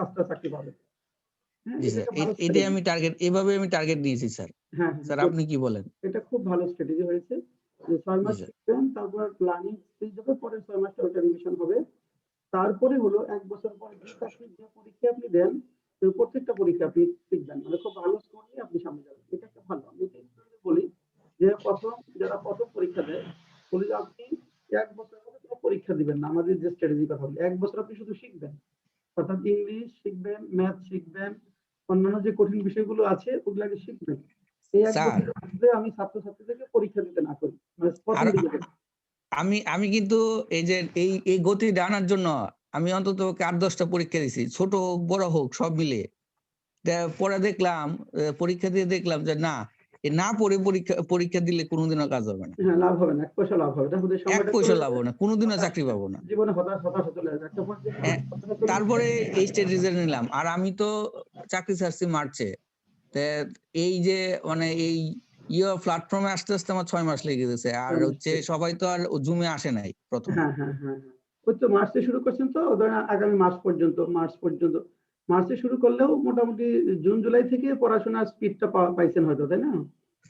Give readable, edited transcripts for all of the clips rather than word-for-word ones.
5টা চাকরি পাবেন। হ্যাঁ, জি এটা স্যার, একটা ভালো এটাই strategy। আমি টার্গেট, এভাবে আমি টার্গেট নিয়েছি স্যার। হ্যাঁ, স্যার good. আপনি কি বলেন? এটা খুব ভালো স্ট্র্যাটেজি হয়েছে যে 6 জি মাস স্যার। শিখবেন, তারপর প্ল্যানিং স্টেজ হবে, পরে 6 মাসটা ওটা রিভিশন হবে। তারপরে হলো 1 বছর পরে যে চাকরির যে পরীক্ষা আপনি দেন, তো প্রত্যেকটা পরীক্ষা আপনি শিখবেন। মানে খুব ভালো স্কোর নিয়ে আপনি সামনে যাবেন। এটা একটা ভালো। আমি এটা স্টুডেন্টদের বলি যে যারা ১ম পরীক্ষা দেয়, বলি যে আপনি 1 বছর পরে কোনো পরীক্ষা দিবেন না। আমাদের যে স্ট্র্যাটেজির কথা বলি, 1 বছর আপনি শুধু শিখবেন। অর্থাৎ ইংলিশ শিখবেন, ম্যাথ শিখবেন, অন্যান্য যে কঠিন বিষয়গুলো আছে ওগুলো আগে শিখবেন। এই 1 স্যার বছরের মধ্যে আমি ছাত্রছাত্রীদেরকে পরীক্ষা দিতে না করি। মানে ১ম আর দিকে দেই। আমি কিন্তু এই যে এই গতিটা আনার জন্য আমি অন্তত ৮-১০টা পরীক্ষা দিছি। ছোট হোক, বড় হোক সব মিলিয়ে। পরে দেখলাম পরীক্ষা দিয়ে দেখলাম যে না, না পড়ে পরীক্ষা দিলে কোনোদিনও কাজ হবে না। হ্যাঁ, লাভ হবে না। ১ পয়সা লাভ হবে না। শুধু ১ সময়টা চলে পয়সা লাভ যাবে। হবে না। কোনোদিনও হতাশ চাকরি পাবো না। জীবনে হতাশা চলে আসবে। একটা পর্যায়ে হ্যাঁ, হতাশা চলে আসবে। তারপরে এই স্ট্র্যাটেজি নিলাম। আর আমি তো চাকরি ছাড়ছি মার্চে। তে এই যে মানে এই প্ল্যাটফর্মে আসতে আমার ৬ মাস লেগে গেছে। আর হচ্ছে সবাই তো আর জুমে আসে নাই ১ম এ। হ্যাঁ। ওই তো মার্চে শুরু করছেন তো ধরেন আগামী মার্চ পর্যন্ত। মার্চে শুরু করলেও মোটামুটি জুন জুলাই থেকে পড়াশোনার স্পিডটা পাইছেন হয়তো, তাই না?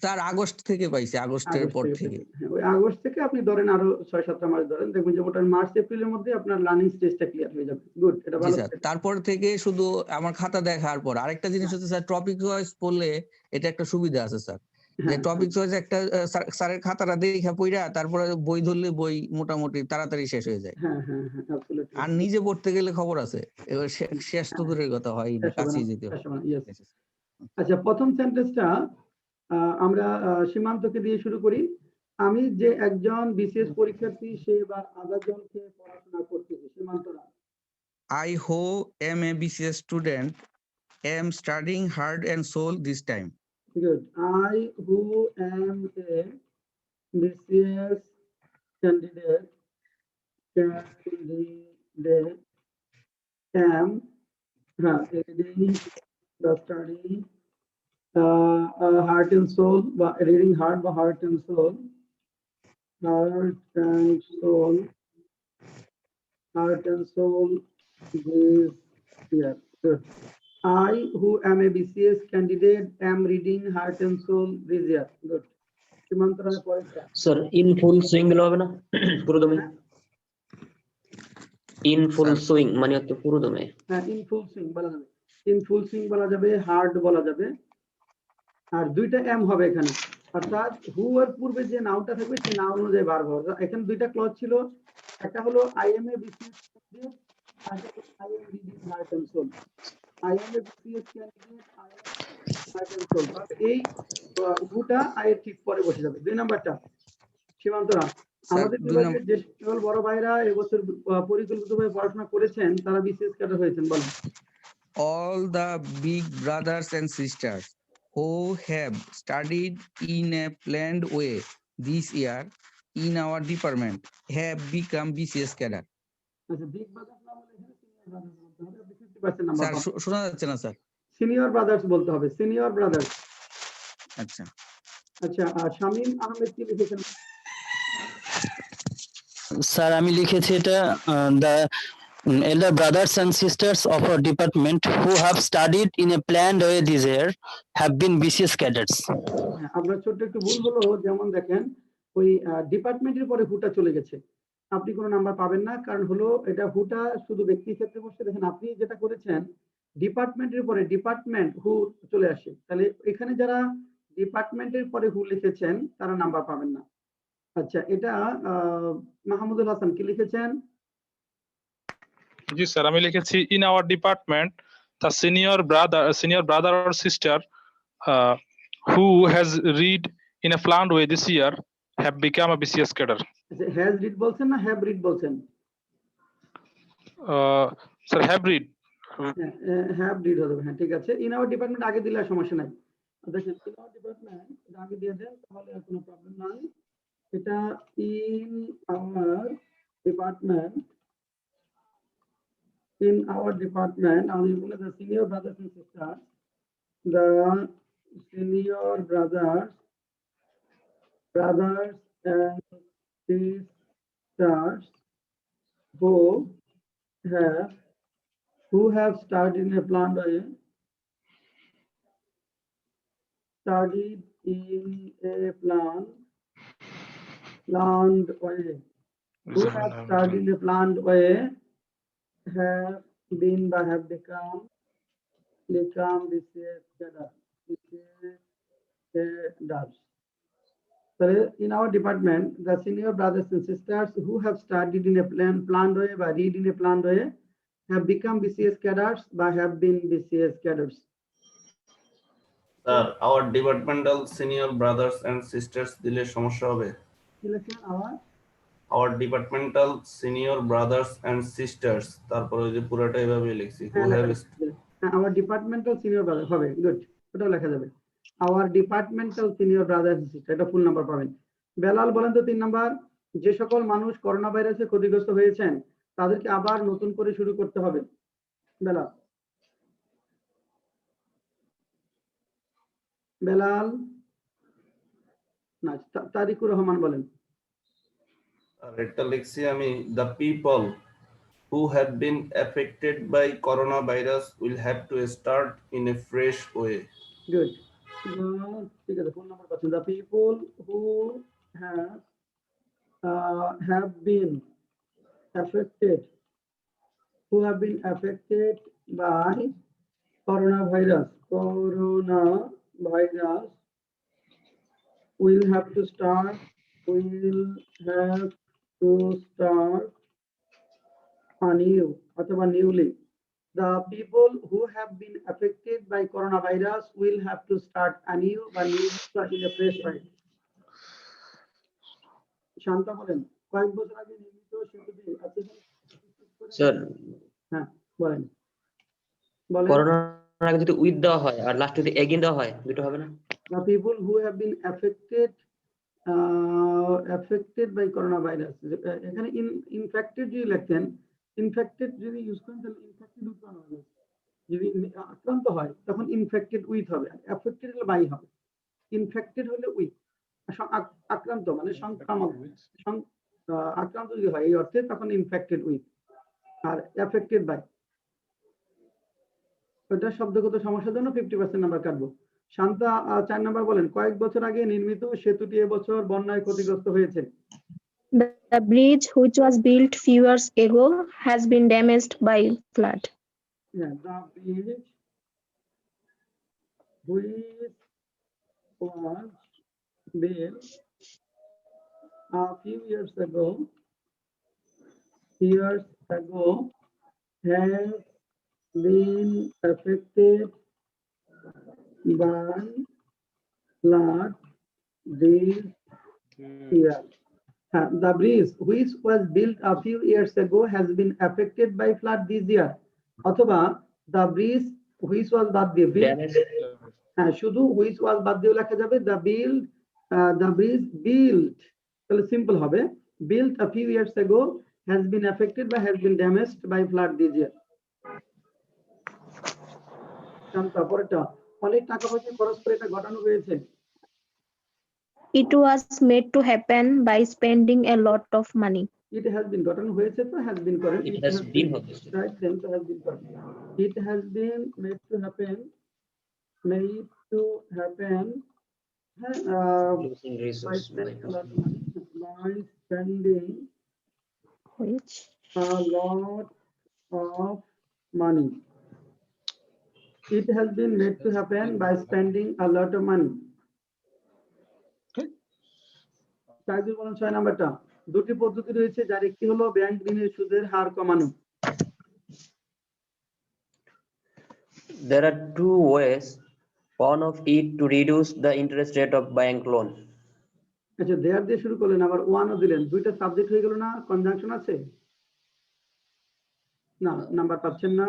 স্যার আগস্ট থেকে পাইছি, আগস্টের আগস্ট পর থেকে থেকে। পেয়েছেন। হ্যাঁ, ওই আগস্ট থেকে আপনি ধরেন আরো ৬-৭টা মাস ধরেন। দেখবেন যে মোটামুটি মার্চ এপ্রিলের মধ্যে আপনার লার্নিং স্টেজটা ক্লিয়ার হয়ে যাবে। গুড, এটা জি ভালো স্যার। স্ট্র্যাটেজি। তারপর থেকে শুধু আমার খাতা দেখার পর আরেকটা জিনিস হ্যাঁ, হচ্ছে স্যার, টপিক ওয়াইজ পড়লে এটা একটা সুবিধা আছে স্যার। যে হ্যাঁ। টপিক ওয়াইজ একটা স্যারের খাতাটা দেখা পইড়া তারপরে বই ধরলে বই মোটামুটি তাড়াতাড়ি শেষ হয়ে যায়। অ্যাবসলিউটলি। আর নিজে পড়তে গেলে খবর আছে। এবার শেষ তো হ্যাঁ, দূরের কথা, হয় না, শেষ হবে না, কাছেই যেতে হয়। শেষ হবে না। ইয়েস। আচ্ছা, ১ম সেন্টেন্সটা আমরা সীমান্তকে দিয়ে শুরু করি। আমি যে একজন বিশেষ পরীক্ষার্থী সে বা আদাজনকে পড়াশোনা করতেছি। সীমান্তরা। I who am a BCS student am studying hard and soul this time. Good. I who am a BCS candidate candidate am reading the study heart and soul বা reading hard বা heart and soul this year. Good. I who am a BCS candidate am reading heart and soul this year. Good. সীমান্তরায় পরেরটা। Sir in full swing গেলে হবে না? পুরোদমে in full sir swing মানে হচ্ছে পুরোদমে। হ্যাঁ, ইন ফুল সুইং বলা যাবে। ইন ফুল সুইং বলা যাবে, হার্ড বলা যাবে। আর ২টা এম হবে এখানে। অর্থাৎ হু এর পূর্বে যে নাউনটা থাকবে সেই নাউন অনুযায়ী ভার্ব হবে। এখানে ২টা ক্লজ ছিল। একটা হলো I am a BCS candidate, আর একটা হলো I am reading heart and soul. I am a BCS candidate, I am heart and soul. তাহলে এই হুটা আই এর ঠিক পরে বসে যাবে। ২ নাম্বারটা সীমান্তরা। স্যার আমাদের ২ বিভাগের নম্বর, যে সকল বড় ভাইরা এবছর পরিকল্পিতভাবে পড়াশোনা করেছেন তারা বিসিএস ক্যাডার হয়েছেন, বলেন। all the big brothers and sisters who have studied in a planned way this year in our department have become BCS cadre. আচ্ছা, বিগ ব্রাদার্স না বলে এখানে সিনিয়র ব্রাদার্স বলতে হবে। আপনি 50% নাম্বার স্যার পাবেন। শোনা যাচ্ছে না স্যার? সিনিয়র ব্রাদার্স বলতে হবে, সিনিয়র ব্রাদার্স। আচ্ছা আচ্ছা, শামীম আহমেদ কি লিখেছেন? স্যার আমি লিখেছি এটা the elder brothers and sisters of our department who have studied in a planned way this year have been BCS cadets. হ্যাঁ, আপনার ছোট্ট একটু ভুল হলো। যেমন দেখেন ওই ডিপার্টমেন্টের পরে হুটা চলে গেছে। আপনি কোনো নাম্বার পাবেন না, কারণ হলো এটা হুটা শুধু ব্যক্তির ক্ষেত্রে বসে। দেখেন আপনি যেটা করেছেন ডিপার্টমেন্টের পরে ডিপার্টমেন্ট হু চলে আসে, তাহলে এখানে যারা ডিপার্টমেন্টের পরে হু লিখেছেন তারা নাম্বার পাবেন না। আচ্ছা, এটা মাহমুদুল হাসান কি লিখেছেন? জি স্যার, আমি লিখেছি in our department the senior brother or sister who has read in a planned way this year have become a BCS cadre. আচ্ছা, হ্যাজ রিড বলছেন না হ্যাভ রিড বলছেন? Sir, have read. Have read হবে। হ্যাঁ, ঠিক আছে। In our department আগে দিলে আর সমস্যা নাই। দেখেন ইন আওয়ার ডিপার্টমেন্ট এটা আগে দিয়ে দেন, তাহলে আর কোনো প্রবলেম নাই। এটা ইন আওয়ার ডিপার্টমেন্ট, আমি বলে the senior brothers and sister, the senior brothers and sisters who have who have studied in a planned way, studied in a planned way, who have studied in a planned way, have been by have become BCS cadres. So in our department, the senior brothers and sisters who have studied in a planned way by read in a planned way have become BCS cadres by have been BCS cadres. Sir, our departmental senior brothers and sisters দিলে সমস্যা হবে। Selection Our departmental senior brothers and sisters, তারপরে ওই যে পুরোটা এভাবে লিখছি, who have our departmental senior brother হবে, good, ওটাও লেখা যাবে। Our departmental senior brothers and sisters, এটা ফুল নাম্বার পাবেন। বেলাল বলেন তো 3 নাম্বার, যে সকল মানুষ করোনা ভাইরাসে ক্ষতিগ্রস্ত হয়েছেন তাদেরকে আবার নতুন করে শুরু করতে হবে। বেলাল না, তারিকুর রহমান বলেন। আর এটা লিখছি আমি, the people who have been affected by coronavirus will have to start in a fresh way. Good. ঠিক আছে, ফোন নাম্বার পাচ্ছেন। The people who have been affected by coronavirus will have to start anew অথবা newly. The people who have been affected by coronavirus will have to start anew বা in a fresh way. শান্ত বলেন, কয়েক বছর আগে নির্মিত সেতুটি sir হ্যাঁ বলেন করোনার আগে যদি উইথ দেওয়া হয় আর লাস্টে যদি এগেইন দেওয়া হয় দুটো হবে না? The people who have been affected by coronavirus, এখানে infected যদি লিখতেন, infected যদি ইউজ করেন তাহলে infected with coronavirus, যদি আক্রান্ত হয় তখন infected with হবে, আর affected হলে by হবে। infected হলে with, আক্রান্ত মানে সংক্রামক, আক্রান্ত যদি হয় এই অর্থে তখন infected with, R affected by ওটা শব্দগত সমস্যার জন্য 50% নাম্বার কাটবো। শান্তা 4 নাম্বার বলেন, কয়েক বছর আগে নির্মিত সেতুটি এবছর বন্যায় ক্ষতিগ্রস্ত হয়েছে। The bridge which was built few years ago has been damaged by flood. Yeah, the bridge which was built a few years ago has been affected by flood this year. The bridge which was built a few years ago has been affected by flood this year. অথবা the bridge which was বাদ দিয়ে হ্যাঁ শুধু which was বাদ দিয়ে লেখা যাবে the bridge built, তাহলে সিম্পল হবে built a few years ago has been affected by has been damaged by flood this year. তারপরেটা, অনেক টাকা পয়সা খরচ করে এটা ঘটানো হয়েছে। It was made to happen by spending a lot of money. It has been ঘটানো হয়েছে তো has been করেন, It has been হবে। right, then তো has been করেন। It has been made to happen Losing resource by spending Which a lot of money. It has been made to happen by spending a lot of money. Saidul বলেন 6 নাম্বারটা, দুটি পদ্ধতি রয়েছে যার একটি হলো ব্যাংক ঋণের সুদের হার কমানো। There are two ways, one of it to reduce the interest rate of bank loan. আচ্ছা, দেয়ার দিয়ে শুরু করলেন আবার ওয়ানও দিলেন, দুইটা সাবজেক্ট হয়ে গেল না? কনজাংশন আছে না, নাম্বার পাচ্ছেন না।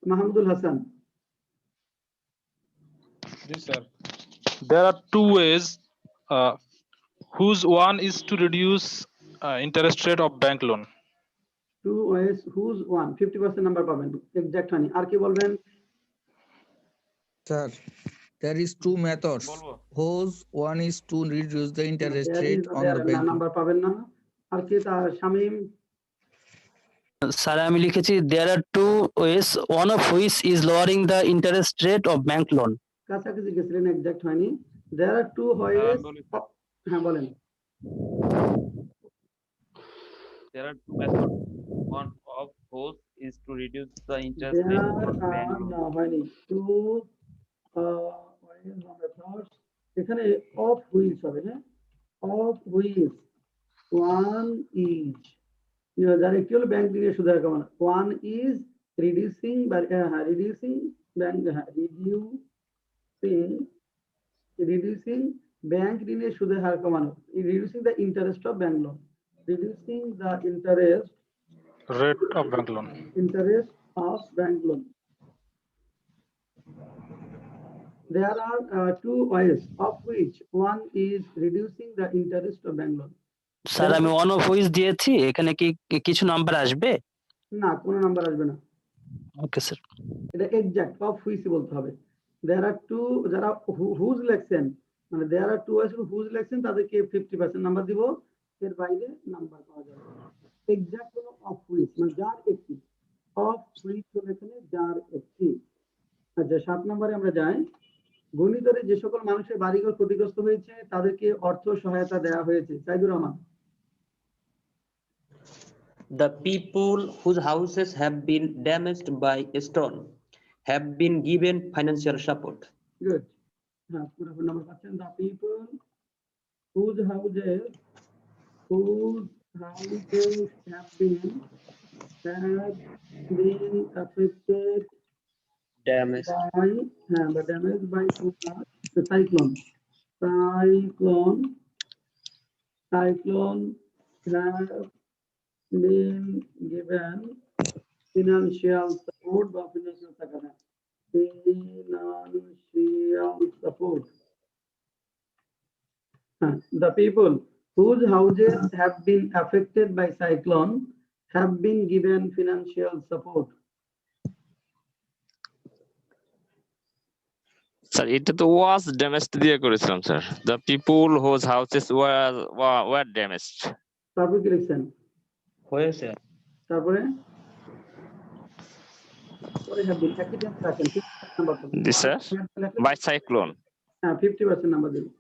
Mahmudul Hasan. Yes, sir. There are two ways, whose one is to reduce interest rate of bank loan. Two ways, whose one 50% number পাবেন, এক্সাক্ট হয়নি। আর কি বলবেন? Sir, there is two methods. Whose one is to reduce the interest rate on the bank. Number পাবেন না। আর কি? Shamim sir আমি লিখেছি there are two ways, one of which is lowering the interest rate of bank loan. কাছাকাছি গেছিলেন, exact হয়নি। দেয়ার আর two wedge, হ্যাঁ বলেন। There are two methods. One of those is to reduce the interest rate there on bank R loan. না হয়নি, two methods, এখানে of which হবে, হ্যাঁ অফ হুইচ, ওয়ান ইজ, যার একটি হলো ব্যাংক ঋণের সুদের হার কমানো, one is reducing reducing bank reducing bank ঋণের সুদের হার কমানো, reducing the interest of bank loan, reducing the interest Rate of bank loan. of bank loan. There are two ways, of which one is reducing the interest of bank loan. Sir আমি one of which দিয়েছি, এখানে কি কিছু number আসবে? না, কোনো number আসবে না, ওকে স্যার। এটা এক্সাক্ট অফ হুইচ বলতে হবে। There are two, যারা হুজ লেখছেন, মানে there are two ways whose লেখছেন তাদেরকে 50% নাম্বার দিব, এর বাইরে নাম্বার পাওয়া যাবে। এক্সাক্ট হলো অফ হুইচ, মানে যার একটি, অফ হুইচ হলো এখানে যার একটি। আচ্ছা 7 নম্বরে আমরা যাই। গণিতরে যে সকল মানুষের বাড়িঘর ক্ষতিগ্রস্ত হয়েছে তাদেরকে অর্থ সহায়তা দেওয়া হয়েছে। Saidur Rahman. The people whose houses have been damaged by a storm have been given financial support. Good, হ্যাঁ পুরো নাম্বার পাচ্ছেন। The people whose houses have been affected Damaged. by damaged by the cyclone have been given financial support বা financial support. The people whose houses have been affected by cyclone have been given financial support. Sir এটা তো ওয়াজ damaged দিয়ে করেছিলাম sir. The people whose houses were damaged. তারপর কি লিখছেন? হয়েছে। তারপরে পরে have been একই টেন্স রাখেন, 50% নাম্বার পাবেন। জি স্যার, by cyclone. হ্যাঁ 50% নাম্বার দিবেন।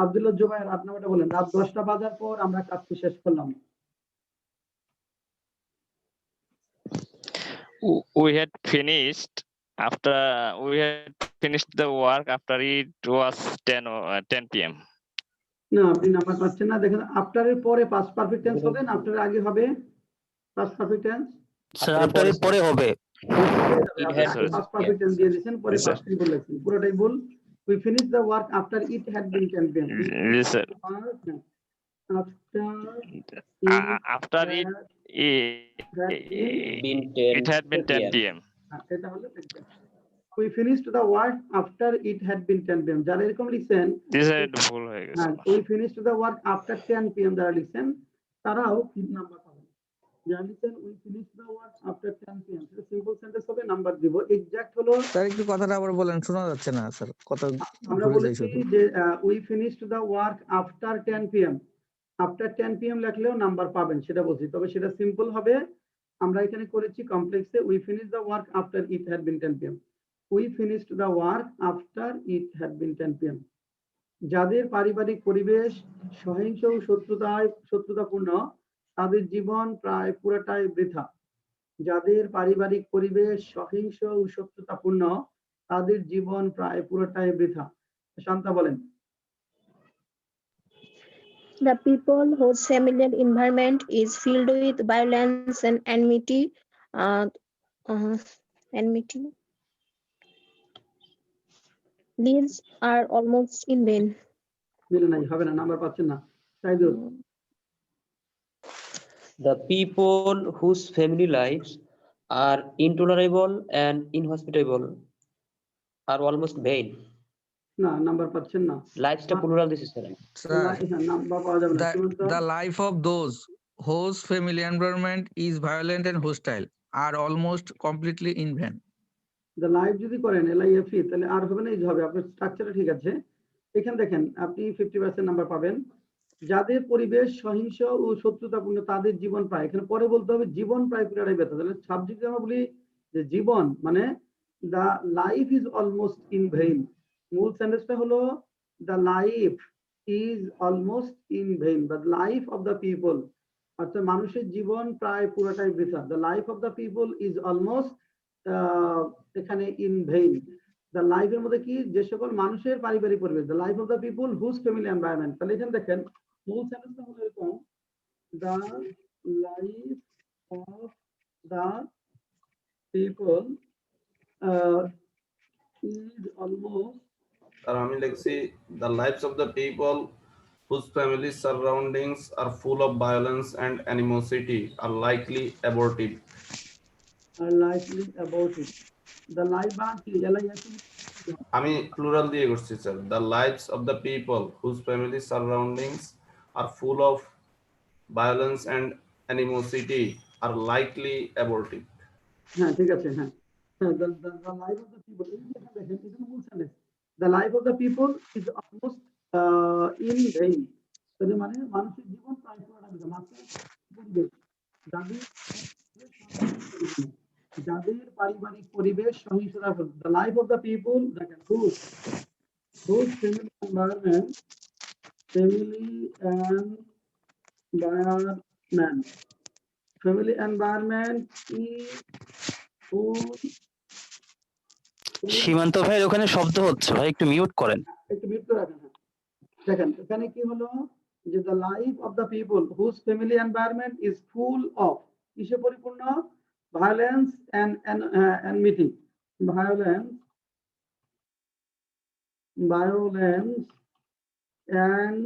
আব্দুল্লাহ জুবায়ের 8 নাম্বারটা বলেন। রাত 10টা বাজার পর আমরা কাজটি শেষ করলাম। We had finished the work after it was 10 p.m. না আপনি নাম্বার পাচ্ছেন না, দেখেন আফটার এর পরে পাস্ট পারফেক্ট টেন্স হবে না আফটার এর আগে হবে past perfect tense? Sir after এর পরে হবে। পাস্ট পারফেক্ট টেন্স দিয়ে দিয়েছেন, পরে Yes, sir. পাস্ট ট্রিপল লিখছেন, পুরোটাই ভুল। We finished the work after it had been 10 p.m. Yes, sir. After After it had been 10 p.m. এটা হলো we finished the work after it had been 10 p.m. যারা এরকম লিখছেন This is ভুল হয়ে গেছে। we finished the work after 10 p.m. যারা লিখছেন তারাও 3 নাম্বার পাবেন। যারা লিখছেন we finished the work after 10 p.m. সেটা সিম্পল সেন্টেন্স হবে, নাম্বার দিব। এক্সাক্ট হলো স্যার একটু কথাটা আবার বলেন, শোনা যাচ্ছে না স্যার, কথা আমরা ঘুরে যায় বলেছি শুধু। যে we finished the work after 10 p.m. after 10 p.m. লিখলেও নাম্বার পাবেন, সেটা বলছি। তবে সেটা সিম্পল হবে, আমরা এখানে করেছি কমপ্লেক্সে we finished the work after it had been 10 p.m. we finished the work after it had been 10 p.m. যাদের পারিবারিক পরিবেশ সহিংস ও শত্রুতাপূর্ণ তাদের জীবন প্রায় পুরোটাই বৃথা। যাদের পারিবারিক পরিবেশ সহিংস ও শত্রুতাপূর্ণ তাদের জীবন প্রায় পুরোটাই বৃথা। শান্তা বলেন। The people whose familial environment is filled with violence and enmity, lives are almost in vain. মিলে নাই, হবে না, নাম্বার পাচ্ছেন না। Saidur. The people whose family lives are intolerable and inhospitable are almost vain. না, নাম্বার পাচ্ছেন না। লাইফটা প্লুরাল দিছে স্যার। স্যার নাম্বার পাওয়া যাবে না। the life of those whose family environment is violent and hostile are almost completely in vain. the life যদি করেন LIFE তাহলে আর হবে না, এই যে হবে। আপনার স্ট্রাকচারটা ঠিক আছে। এখানে দেখেন আপনি 50% নাম্বার পাবেন। যাদের পরিবেশ সহিংস ও শত্রুতাপূর্ণ তাদের জীবন প্রায়, এখানে পরে বলতে হবে জীবন প্রায় পুরাটাই ব্যর্থ। তাহলে সাবজেক্ট আমরা বলি যে জীবন মানে the life is almost in vain. মূল সেন্টেন্সটা হলো the life is almost in vain, the life of the people, অর্থাৎ মানুষের জীবন প্রায় পুরোটাই বৃথা। The life of the people is almost এখানে ইন ভেইন। দ্য লাইফের মধ্যে কি, যে সকল মানুষের পারিবারিক পরিবেশ, the life of the people whose family environment. তাহলে এখানে দেখেন মূল সেন্টেন্সটা হলো এরকম, the life of the people is almost, আর আমি লিখছি the lives of the people whose family surroundings are full of violence and animosity are likely abortive. are likely about it. The life কি LIF আমি plural দিয়ে করছি sir, the lives of the people whose family surroundings are full of violence and animosity are likely abortive. হ্যাঁ ঠিক আছে, হ্যাঁ the life of the people, এই যে দেখেন এটা মূল sentence, the life of the people is almost in vain। তাহলে মানে মানুষের জীবন প্রায় পুরোটা বৃথা। মানুষের পরিবেশ, যাদের পারিবারিক পরিবেশ সহিংসতা, the life of the people দেখেন whose family environment is সীমান্ত ভাই ওখানে শব্দ হচ্ছে ভাই, একটু মিউট করেন। একটু মিউট করে রাখেন। দেখেন এখানে কি হলো যে the life of the people whose family environment is full of, কিসে পরিপূর্ণ, violence and enmity, violence and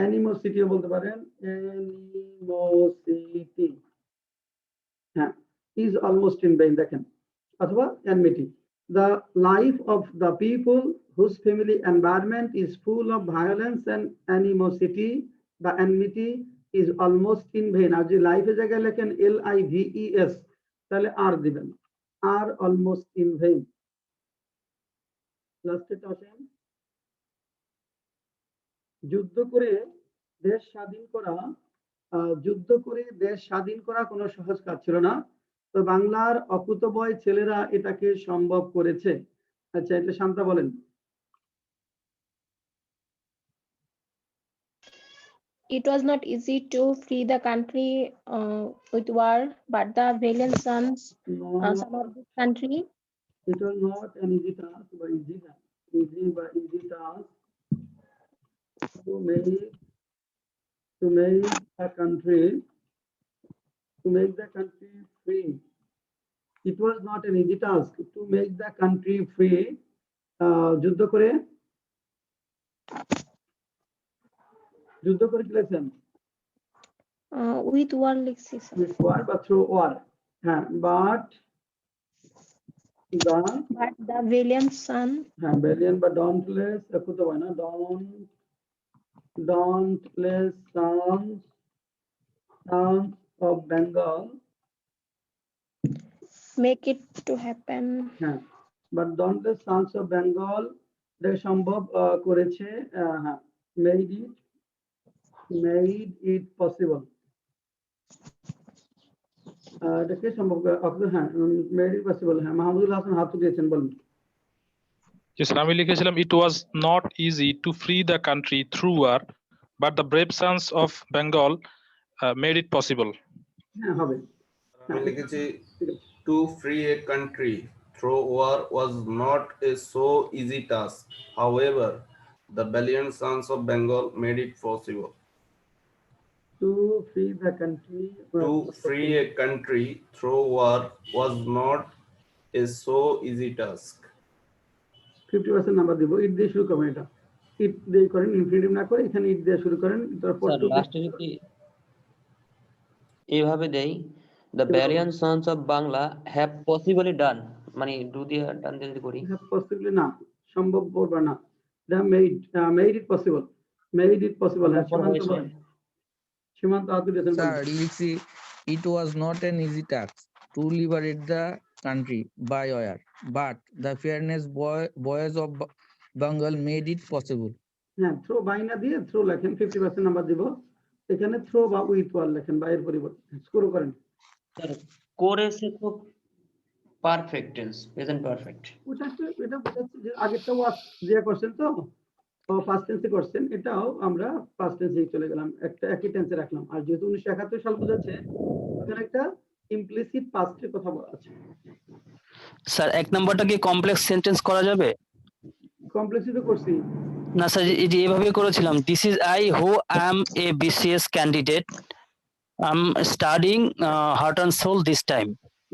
animosity বলতে পারেন, animosity হ্যাঁ is almost in vain দেখেন, অথবা enmity। The life of the people whose family environment is full of violence and animosity বা enmity is almost in vain। আর যে লাইফের জায়গায় লেখেন LIVES তাহলে আর দিবেন, are almost in vain। লাস্টেরটা আসেন, যুদ্ধ করে দেশ স্বাধীন করা কোনো সহজ কাজ ছিল না, তো বাংলার অকুতোভয় ছেলেরা এটাকে সম্ভব করেছে। আচ্ছা এটা শান্তা বলেন। It was not easy to free the country with war, but the valiant sons some of this country It was not an easy task বা easy task to make the country free. It was not an easy task to make the country free. যুদ্ধ করে কি লেখেন, with war লিখছি sir. with war বা through war, হ্যাঁ but the valiant son হ্যাঁ valiant বা dauntless একুতো হয় না, dauntless sons of Bengal make it to happen, হ্যাঁ but dauntless sons of Bengal এটা সম্ভব করেছে, হ্যাঁ made it possible। এটা কে সম্ভব হ্যাঁ made it possible, হ্যাঁ মাহমুদুল হাসান হাত দিয়েছেন, বলুন। Yes, sir, আমি লিখেছিলাম it was not easy to free the country through war, but the brave sons of Bengal made it possible. হ্যাঁ হবে। আমি লিখেছি to free a country through war was not a so easy task. However, the valiant sons of Bengal made it possible. To free the country through war was not a so easy task. 50% number দিব, ইট দিয়ে শুরু করবেন, এটা ইট দিয়ে করেন, infinitive না করে এখানে ইট দিয়ে শুরু করেন, তারপর স্যার লাস্টে যদি এইভাবে দেই, the valiant sons of Bangla have possibly done, মানে ডু দিয়ে ডান দিয়ে যদি করি, পসিবলি না, সম্ভব করবে না, দা মেড ইট পসিবল, হ্যাঁ সীমান্ত আব্দুল হাসান স্যার লিখছি it was not an easy task to liberate the country by war, but the fearless boys of Bengal made it possible. হ্যাঁ, থ্রো বাই না দিয়ে থ্রো লেখেন, 50% নাম্বার দিব। এখানে থ্রো বা উইথ ওয়াল লেখেন, বা এর পরিবর্তে স্কোর করেন। স্যার করেছে তো পারফেক্ট টেন্স, প্রেজেন্ট পারফেক্ট। ওটা তো এটা বোঝাচ্ছে যে আগেরটা ওয়াজ দিয়ে করছেন তো, ফার্স্ট টেন্সে করছেন, এটাও আমরা ফার্স্ট টেন্সে চলে গেলাম, একটা একই টেন্সে রাখলাম। আর যেহেতু 1971 সাল বোঝাচ্ছে, ওখানে একটা ইমপ্লিসিট পাস্টের কথা বলা আছে। স্যার 1 নাম্বারটা কি কমপ্লেক্স সেন্টেন্স করা যাবে? কমপ্লেক্সিটি করছি। না স্যার, এই যে এভাবে করেছিলাম, this is I who am a BCS candidate, I am studying heart and soul this time.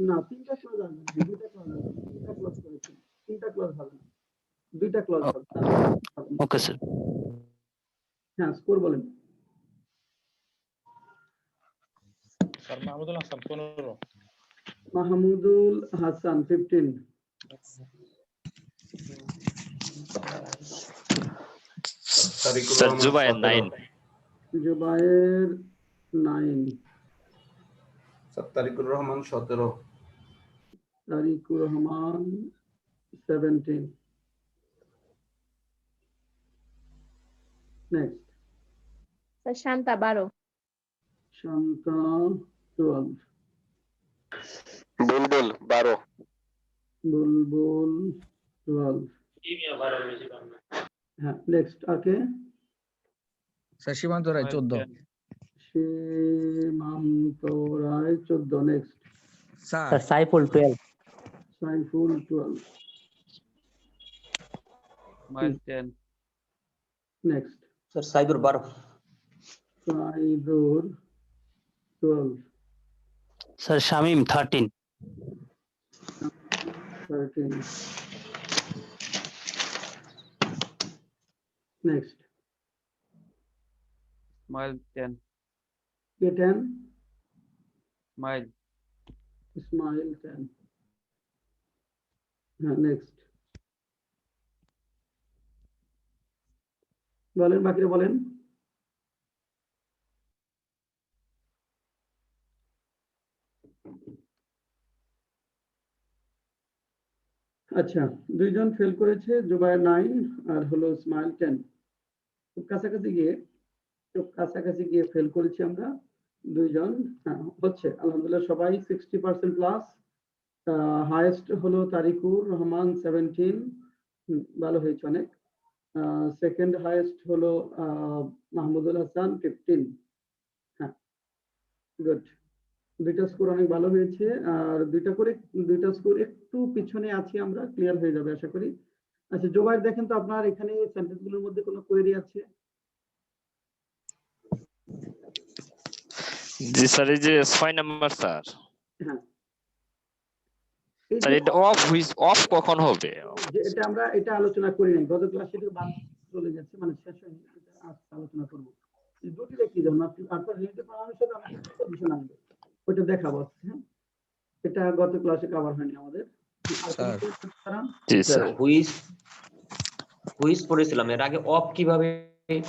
না, তিনটা ক্লজ আসবে না, দুইটা ক্লজ আসবে, তিনটা ক্লজ করেছি, তিনটা ক্লজ হবে না, দুইটা ক্লজ হবে। Okay sir. হ্যাঁ, স্কোর বলেন। Sir Mahmudul Hasan 15। Mahmudul Hasan 15। Tarikur sir Rahman Jubayer 17, 9। Jubayer 9। Sir Tarikur Rahman 17, Tarikur Rahman 17। Next, sir Shanta 12। Shanta 12। Bulbul 12। Bulbul 12। হ্যাঁ, নেক্সট আকে sir Simanta Roy 14। Simanta Roy 14। Next, sir Saiful 12। Saiful 12। Smile 10. Next, sir Saidur 12। Saidur 12। Sir Shamim 13। 13। Next, Smile 10. কে 10? Smile. ইসমাইল 10। হ্যাঁ, নেক্সট বলেন, বাকিরা বলেন। আচ্ছা, দুইজন ফেল করেছে, জুবায়ের 9 আর হলো ইসমাইল 10। খুব কাছাকাছি গিয়ে ফেল করেছি আমরা দুইজন। হ্যাঁ, হচ্ছে আলহামদুলিল্লাহ সবাই 60% প্লাস। হাইয়েস্ট হলো তারিকুর রহমান 17, ভালো হয়েছে অনেক। সেকেন্ড হাইয়েস্ট হলো মাহমুদুল হাসান 15। হ্যাঁ, গুড। দুইটা স্কোর অনেক ভালো হয়েছে, আর দুইটা স্কোর একটু পিছনে আছি আমরা, ক্লিয়ার হয়ে যাবে আশা করি। আচ্ছা, জোবাইর দেখেন তো আপনার এখানে সেন্টেন্স গুলোর মধ্যে কোনো কোয়েরি আছে? জি স্যার, এই যে 6 নাম্বার স্যার। হ্যাঁ, স্যার এটা অফ কখন হবে? এটা আলোচনা করি নাই গত ক্লাসে, এটা বাদ চলে গেছে, মানে শেষ হয়নি, এটা আজকে আলোচনা করব। এই দুটি দেখি যখন আপনার রিলেটিভ প্রোনাউনের সাথে আমাকে পজিশন আসবে, ওইটা দেখাবো। হ্যাঁ, এটা গত ক্লাসে কভার হয়নি আমাদের। আর কোনো question? জি স্যার স্যার। হুইস পড়েছিলাম, এর আগে অফ কিভাবে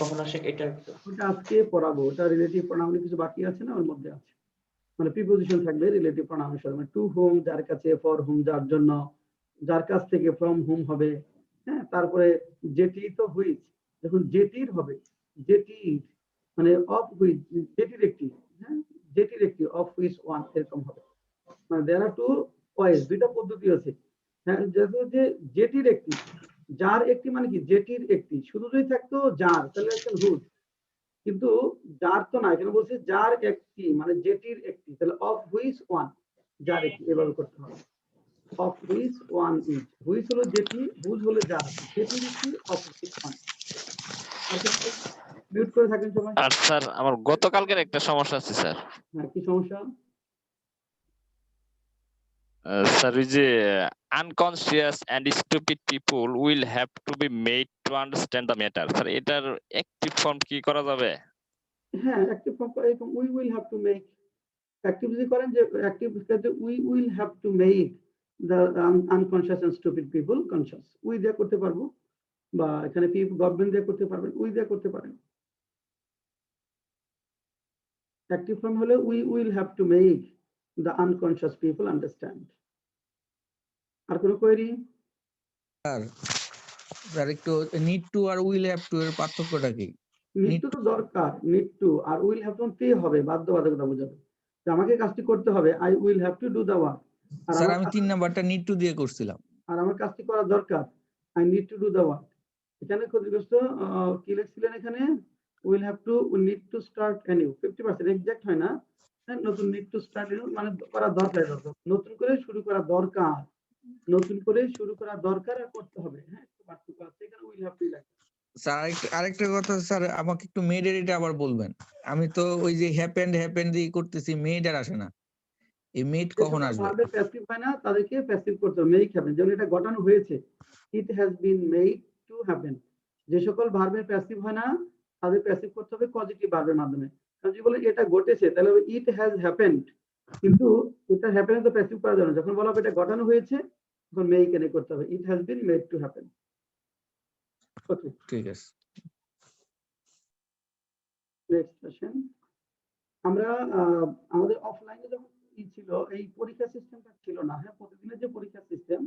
কখন আসে এটা ওটা আজকে পড়াবো। ওটা রিলেটিভ প্রোনাউনে কিছু বাকি আছে না, ওর মধ্যে আছে, মানে প্রিপোজিশন থাকবে রিলেটিভ প্রোনাউনের সাথে, মানে টু হোম যার কাছে, ফর হোম যার জন্য, যার কাছ থেকে ফ্রম হোম হবে। হ্যাঁ, তারপরে যেটি তো হুইচ, যখন যেটির হবে, যেটির মানে অফ হুইচ, যেটির একটি, হ্যাঁ যেটির একটি, অফ হুইচ ওয়ান, এরকম হবে। মানে দেয়ার আর টু ওয়েজ, দুইটা পদ্ধতি আছে। হ্যাঁ, যেহেতু যে যেটির একটি, যার একটি মানে কি যেটির একটি, শুধু যদি থাকতো যার তাহলে একটা হুইচ, কিন্তু যার তো না, এখানে বলছে যার একটি মানে যেটির একটি, তাহলে অফ হুইচ ওয়ান, যার একটি, এভাবে করতে হবে। Of which one is, which হলো যেটি, হুজ হলো যার, যেটির একটি, অফ হুইচ ওয়ান। মিউট করে থাকেন সবাই। আর স্যার আমার গতকালকের একটা সমস্যা আছে স্যার। হ্যাঁ, কি সমস্যা? স্যার ওই যে unconscious and stupid people will have to be made to understand the matter. Sir এটার অ্যাক্টিভ ফর্ম কি করা যাবে? হ্যাঁ, অ্যাক্টিভ ফর্ম এরকম, we will have to make. Active যদি করেন, যে অ্যাক্টিভ ক্ষেত্রে we will have to make the unconscious and stupid people conscious, we দিয়ে করতে পারবো, বা এখানে গভর্নমেন্ট দিয়ে করতে পারবেন, উই দিয়ে করতে পারেন। অ্যাক্টিভ ফর্ম হলো we will have to make the unconscious people understand. আর কোনো কোয়েরি? স্যার স্যার একটু নিড টু আর উইল হ্যাভ টু এর পার্থক্যটা কি? নিড টু তো দরকার, নিড টু আর উইল হ্যাভ টু হবে, বাধ্যবাধকতা বোঝাবে যে আমাকে কাজটি করতে হবে, I will have to do the work. আর স্যার আমার আমি 3 নাম্বারটা নিড টু দিয়ে করছিলাম। আর আমার কাজটি করা দরকার, I need to do the work. এখানে ক্ষতিগ্রস্ত কি লিখছিলেন এখানে, will have to, need to start anew 50% exact হয় না, হ্যাঁ, নতুন নিড টু স্টার্ট এনিউ মানে করা দরকার, নতুন করে শুরু করা দরকার, নতুন করে শুরু করা দরকার আর করতে হবে, হ্যাঁ, একটু পার্থক্য আছে এখানে, উইল হ্যাভ টু লাগে। স্যার আরেকটা কথা স্যার, আমাকে একটু মেডের এটা আবার বলবেন। আমি তো ওই যে হ্যাপেন্ড দিয়ে করতেছি, মেড আর আসে না। এই মেড কখন আসবে? ভার্বের প্যাসিভ হয় না তাদেরকে প্যাসিভ করতে হবে, মেক হ্যাপেন, যেমন এটা ঘটানো হয়েছে, ইট has been made to happen. যে সকল ভার্বের প্যাসিভ হয় না তাদের প্যাসিভ করতে হবে পজিটিভ ভার্বের মাধ্যমে। কারণ যদি বলে এটা ঘটেছে তাহলে হবে ইট হ্যাজ হ্যাপেন্ড, কিন্তু এটা হ্যাপেন তো প্যাসিভ করা যাবে না, যখন বলা হবে এটা ঘটানো হয়েছে তখন মেক এনে করতে হবে, it has been made to happen. Okay, ঠিক আছে। Next question. আমরা আমাদের অফলাইনে যখন ছিল এই পরীক্ষা সিস্টেমটা ছিল না, হ্যাঁ, প্রতিদিনের যে পরীক্ষা সিস্টেম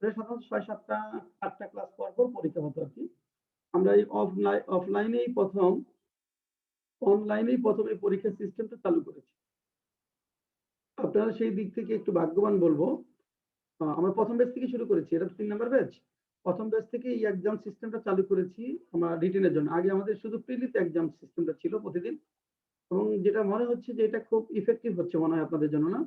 সাধারণত 6-7-8টা ক্লাস পর পর পরীক্ষা হতো আর কি। আমরা এই অনলাইনেই প্রথম এই পরীক্ষা সিস্টেমটা চালু করেছি। আপনারা সেই দিক থেকে একটু ভাগ্যবান বলবো, আমরা প্রথম ব্যাচ থেকে শুরু করেছি, এটা 3 নাম্বার ব্যাচ। প্রথম ব্যাচ থেকে এই এক্সাম সিস্টেমটা চালু করেছি আমরা রিটেনের জন্য। আগে আমাদের শুধু প্রিলিতে এক্সাম সিস্টেমটা ছিল প্রতিদিন, এবং যেটা মনে হচ্ছে যে এটা খুব ইফেক্টিভ হচ্ছে মনে হয় আপনাদের জন্য, না?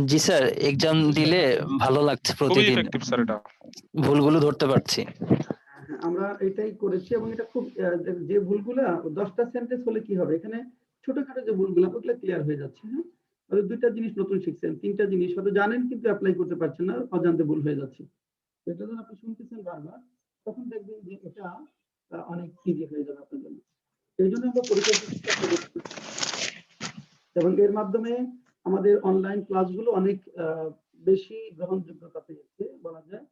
জি স্যার, এক্সাম দিলে ভালো লাগছে, খুবই প্রতিদিন ইফেক্টিভ স্যার এটা। ভুলগুলো ধরতে পারছি। হ্যাঁ, আমরা এটাই করেছি, এবং এটা খুব যে ভুলগুলা 10টা সেন্টেন্স হলে কি হবে, এখানে ছোটখাটো যে ভুলগুলা ওগুলো ক্লিয়ার হয়ে যাচ্ছে, হ্যাঁ। আর 2টা জিনিস নতুন শিখছেন, 3টা জিনিস হয়তো জানেন কিন্তু অ্যাপ্লাই করতে পারছেন না, অজান্তে ভুল হয়ে যাচ্ছে। এটা যখন আপনি শুনতেছেন বারবার তখন দেখবেন যে এটা অনেক ইজি হয়ে যাবে আপনার জন্য। এই জন্য আমরা পরীক্ষা এবং এর মাধ্যমে আমাদের অনলাইন ক্লাসগুলো অনেক বেশি গ্রহণযোগ্যতা পেয়েছে বলা যায়।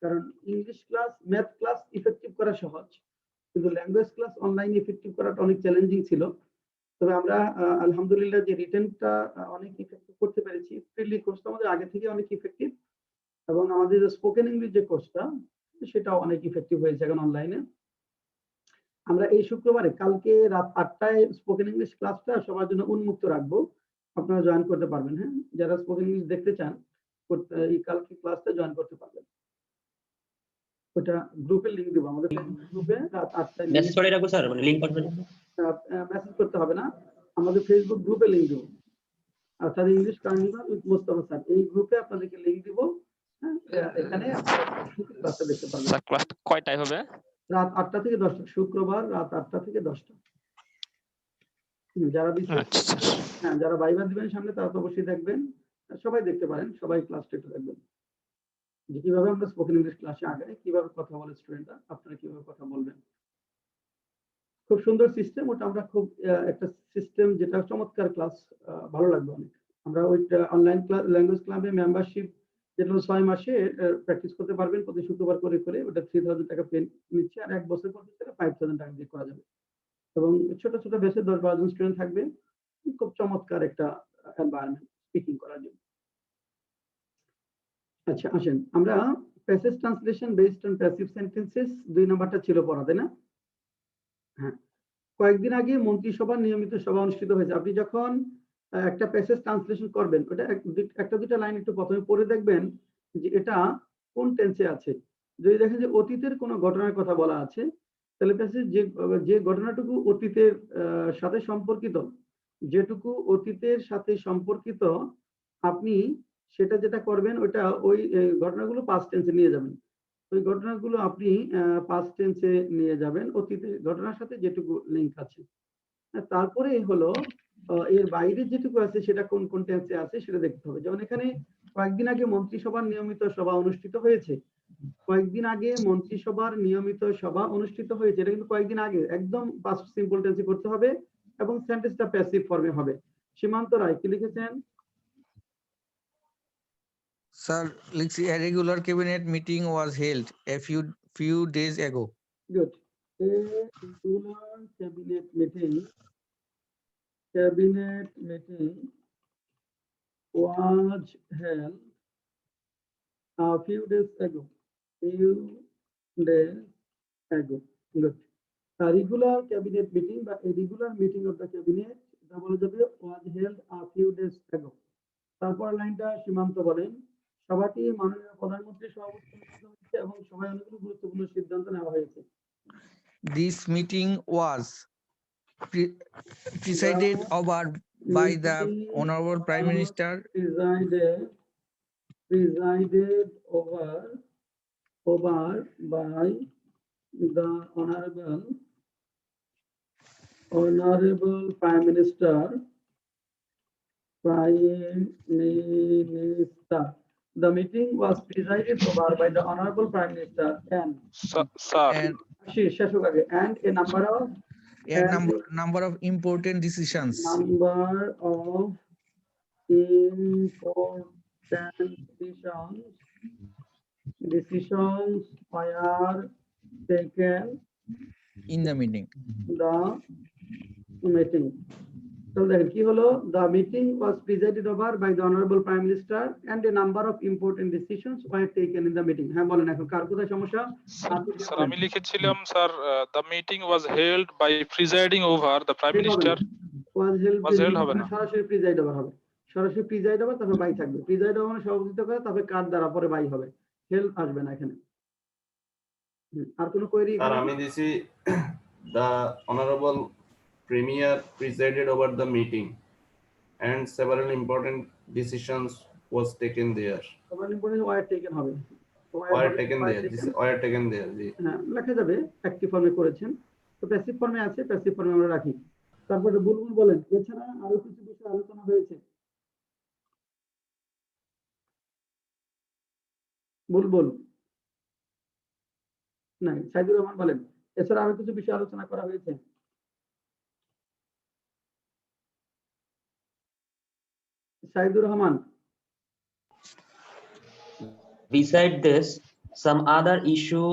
কারণ English class, math class effective করা সহজ, কিন্তু ল্যাঙ্গুয়েজ ক্লাস অনলাইনে ইফেক্টিভ করাটা অনেক চ্যালেঞ্জিং ছিল। তবে আমরা আলহামদুলিল্লাহ যে রিটেনটা অনেক ইফেক্টিভ করতে পেরেছি। প্রিলি কোর্সটা আমাদের আগে থেকে অনেক ইফেক্টিভ, এবং আমাদের যে স্পোকেন ইংলিশ যে কোর্সটা সেটাও অনেক ইফেক্টিভ হয়েছে এখন অনলাইনে। আমরা এই শুক্রবারে কালকে রাত 8টায় স্পোকেন ইংলিশ ক্লাসটা সবার জন্য উন্মুক্ত রাখবো, আপনারা জয়েন করতে পারবেন, হ্যাঁ, যারা স্পোকেন ইংলিশ দেখতে চান এই কালকে ক্লাসটা জয়েন করতে পারবেন। ওটা গ্রুপের লিংক দেবো, আমাদের গ্রুপে রাত 8টায় মেসেজ করে রাখবো স্যার, মানে লিংক পাঠাবেন। মেসেজ করতে হবে না, আমাদের ফেসবুক গ্রুপে লিংক দেবো, অর্থাৎ English carnival with Mostafa sir, এই গ্রুপে আপনাদেরকে লিংক দিব, হ্যাঁ, এখানে ক্লাসটা দেখতে পারবেন। স্যার ক্লাস কয়টায় হবে? রাত 8টা থেকে 10টা, শুক্রবার রাত 8টা থেকে 10টা। যারা হ্যাঁ, যারা ভাইবা দিবেন সামনে তারা তো অবশ্যই দেখবেন, সবাই দেখতে পারেন, সবাই ক্লাসটা একটু দেখবেন যে কিভাবে আমরা স্পোকেন ইংলিশ ক্লাসে আগাই, কিভাবে কথা বলে স্টুডেন্টরা, আপনারা কিভাবে কথা বলবেন। খুব সুন্দর সিস্টেম ওটা, আমরা খুব একটা সিস্টেম যেটা চমৎকার ক্লাস, ভালো লাগবে অনেক। আমরা ওইটা অনলাইন ল্যাঙ্গুয়েজ ক্লাবে মেম্বারশিপ যেটা 6 মাসে প্র্যাকটিস করতে পারবেন, প্রতি শুক্রবার করে করে ওটা 3000 টাকা পে নিচ্ছে, আর 1 বছর পর 5000 টাকা দিয়ে করা যাবে, এবং ছোট ছোট বেসে 10-12 জন স্টুডেন্ট থাকবে, খুব চমৎকার একটা এনভায়রনমেন্ট স্পিকিং করার জন্য। আচ্ছা আসেন, আমরা passage translation based on passive sentences 2 নাম্বারটা ছিল পড়া, তাই না? হ্যাঁ, কয়েকদিন আগে মন্ত্রিসভার নিয়মিত সভা অনুষ্ঠিত হয়েছে। আপনি যখন একটা প্যাসেজ ট্রান্সলেশন করবেন, ওটা একটা দুটা লাইন একটু প্রথমে পড়ে দেখবেন যে এটা কোন টেন্সে আছে। যদি দেখেন যে অতীতের কোনো ঘটনার কথা বলা আছে, তাহলে প্যাসেজ যে ঘটনাটুকু অতীতের সাথে সম্পর্কিত, যেটুকু অতীতের সাথে সম্পর্কিত, আপনি সেটা যেটা করবেন ওটা ওই ঘটনাগুলো পাস্ট টেন্সে নিয়ে যাবেন। ওই ঘটনাগুলো আপনি পাস্ট টেন্সে নিয়ে যাবেন, অতীতের ঘটনার সাথে যেটুকু লিংক আছে। তারপরে হলো এর বাইরে যেটুকু আছে সেটা কোন কোন টেন্সে আছে সেটা দেখতে হবে। যেমন এখানে কয়েকদিন আগে মন্ত্রিসভার নিয়মিত সভা অনুষ্ঠিত হয়েছে, কয়েকদিন আগে মন্ত্রিসভার নিয়মিত সভা অনুষ্ঠিত হয়েছে, এটা কিন্তু কয়েকদিন আগে, একদম পাস্ট সিম্পল টেন্সে করতে হবে, এবং সেন্টেন্সটা প্যাসিভ ফর্মে হবে। সীমান্ত রায় কি লিখেছেন? স্যার লিখছি, a regular cabinet meeting was held a few days ago. Good. A regular cabinet meeting was held a few days ago. few days ago. Good. A regular cabinet meeting, but a regular meeting of the cabinet, was held a few days ago. তারপর লাইনটা সীমান্ত বলেন, সভাটি মাননীয় প্রধানমন্ত্রীর সভাপতিত্বে অনুষ্ঠিত হয়েছে এবং সভায় অনেকগুলো গুরুত্বপূর্ণ সিদ্ধান্ত নেওয়া হয়েছে। This meeting was presided over by the Honorable Prime Minister presided over by the Honorable Prime Minister. The meeting was presided over by the Honorable Prime Minister and Sir, and a number of number of important decisions. number of important decisions were taken In the meeting. the meeting. So দেখেন কি হলো, the meeting was presided over by the Honorable Prime Minister and a number of important decisions were taken in the meeting. হ্যাঁ বলেন এখন কার কোথায় সমস্যা? Sir আমি লিখেছিলাম sir the meeting was held by presiding over the Prime Minister. was Was held হবে না। সরাসরি প্রিজাইড ওভার হবে, সরাসরি প্রিজাইড ওভার তারপর বাই থাকবে, প্রিজাইড ওভার মানে সভাপতিত্ব করে তারপরে কার দ্বারা পরে বাই হবে, হেল্প আসবে না এখানে। আর কোনো কোয়েরি? স্যার আমি দিছি the honorable premier presided over the meeting and several important decisions was taken there. সবার ইম্পর্টেন্ট ওয়ার টেকেন হবে, Were taken there. This were taken there. জি। হ্যাঁ লেখা যাবে, অ্যাক্টিভ ফর্মে করেছেন তো প্যাসিভ ফর্মে আছে, প্যাসিভ ফর্মে আমরা রাখি। তারপরে বুলবুল বলেন এছাড়া আরো কিছু বিষয় আলোচনা হয়েছে। বুলবুল নাই, সাইদুর রহমান বলেন এছাড়া আরো কিছু বিষয় আলোচনা করা হয়েছে। Saidur Rahman. Beside this, some other issue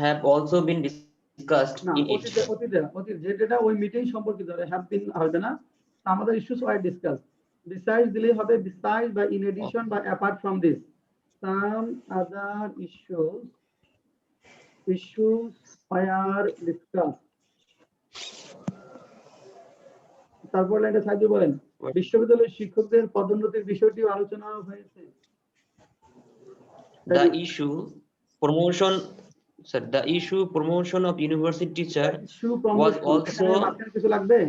have also been discussed না in it. অতীত যেটা ওই মিটিং সম্পর্কিত হ্যাভ বিন হবে না, some other issues were discussed. Besides দিলেই হবে, besides বা in addition বা apart from this, some other issues were discussed. তারপর লাইনটা সাহায্য বলেন বিশ্ববিদ্যালয়ের শিক্ষকদের পদোন্নতির বিষয়টি আলোচনা হয়েছে। The issue promotion of university teacher was also কিছু লাগবে,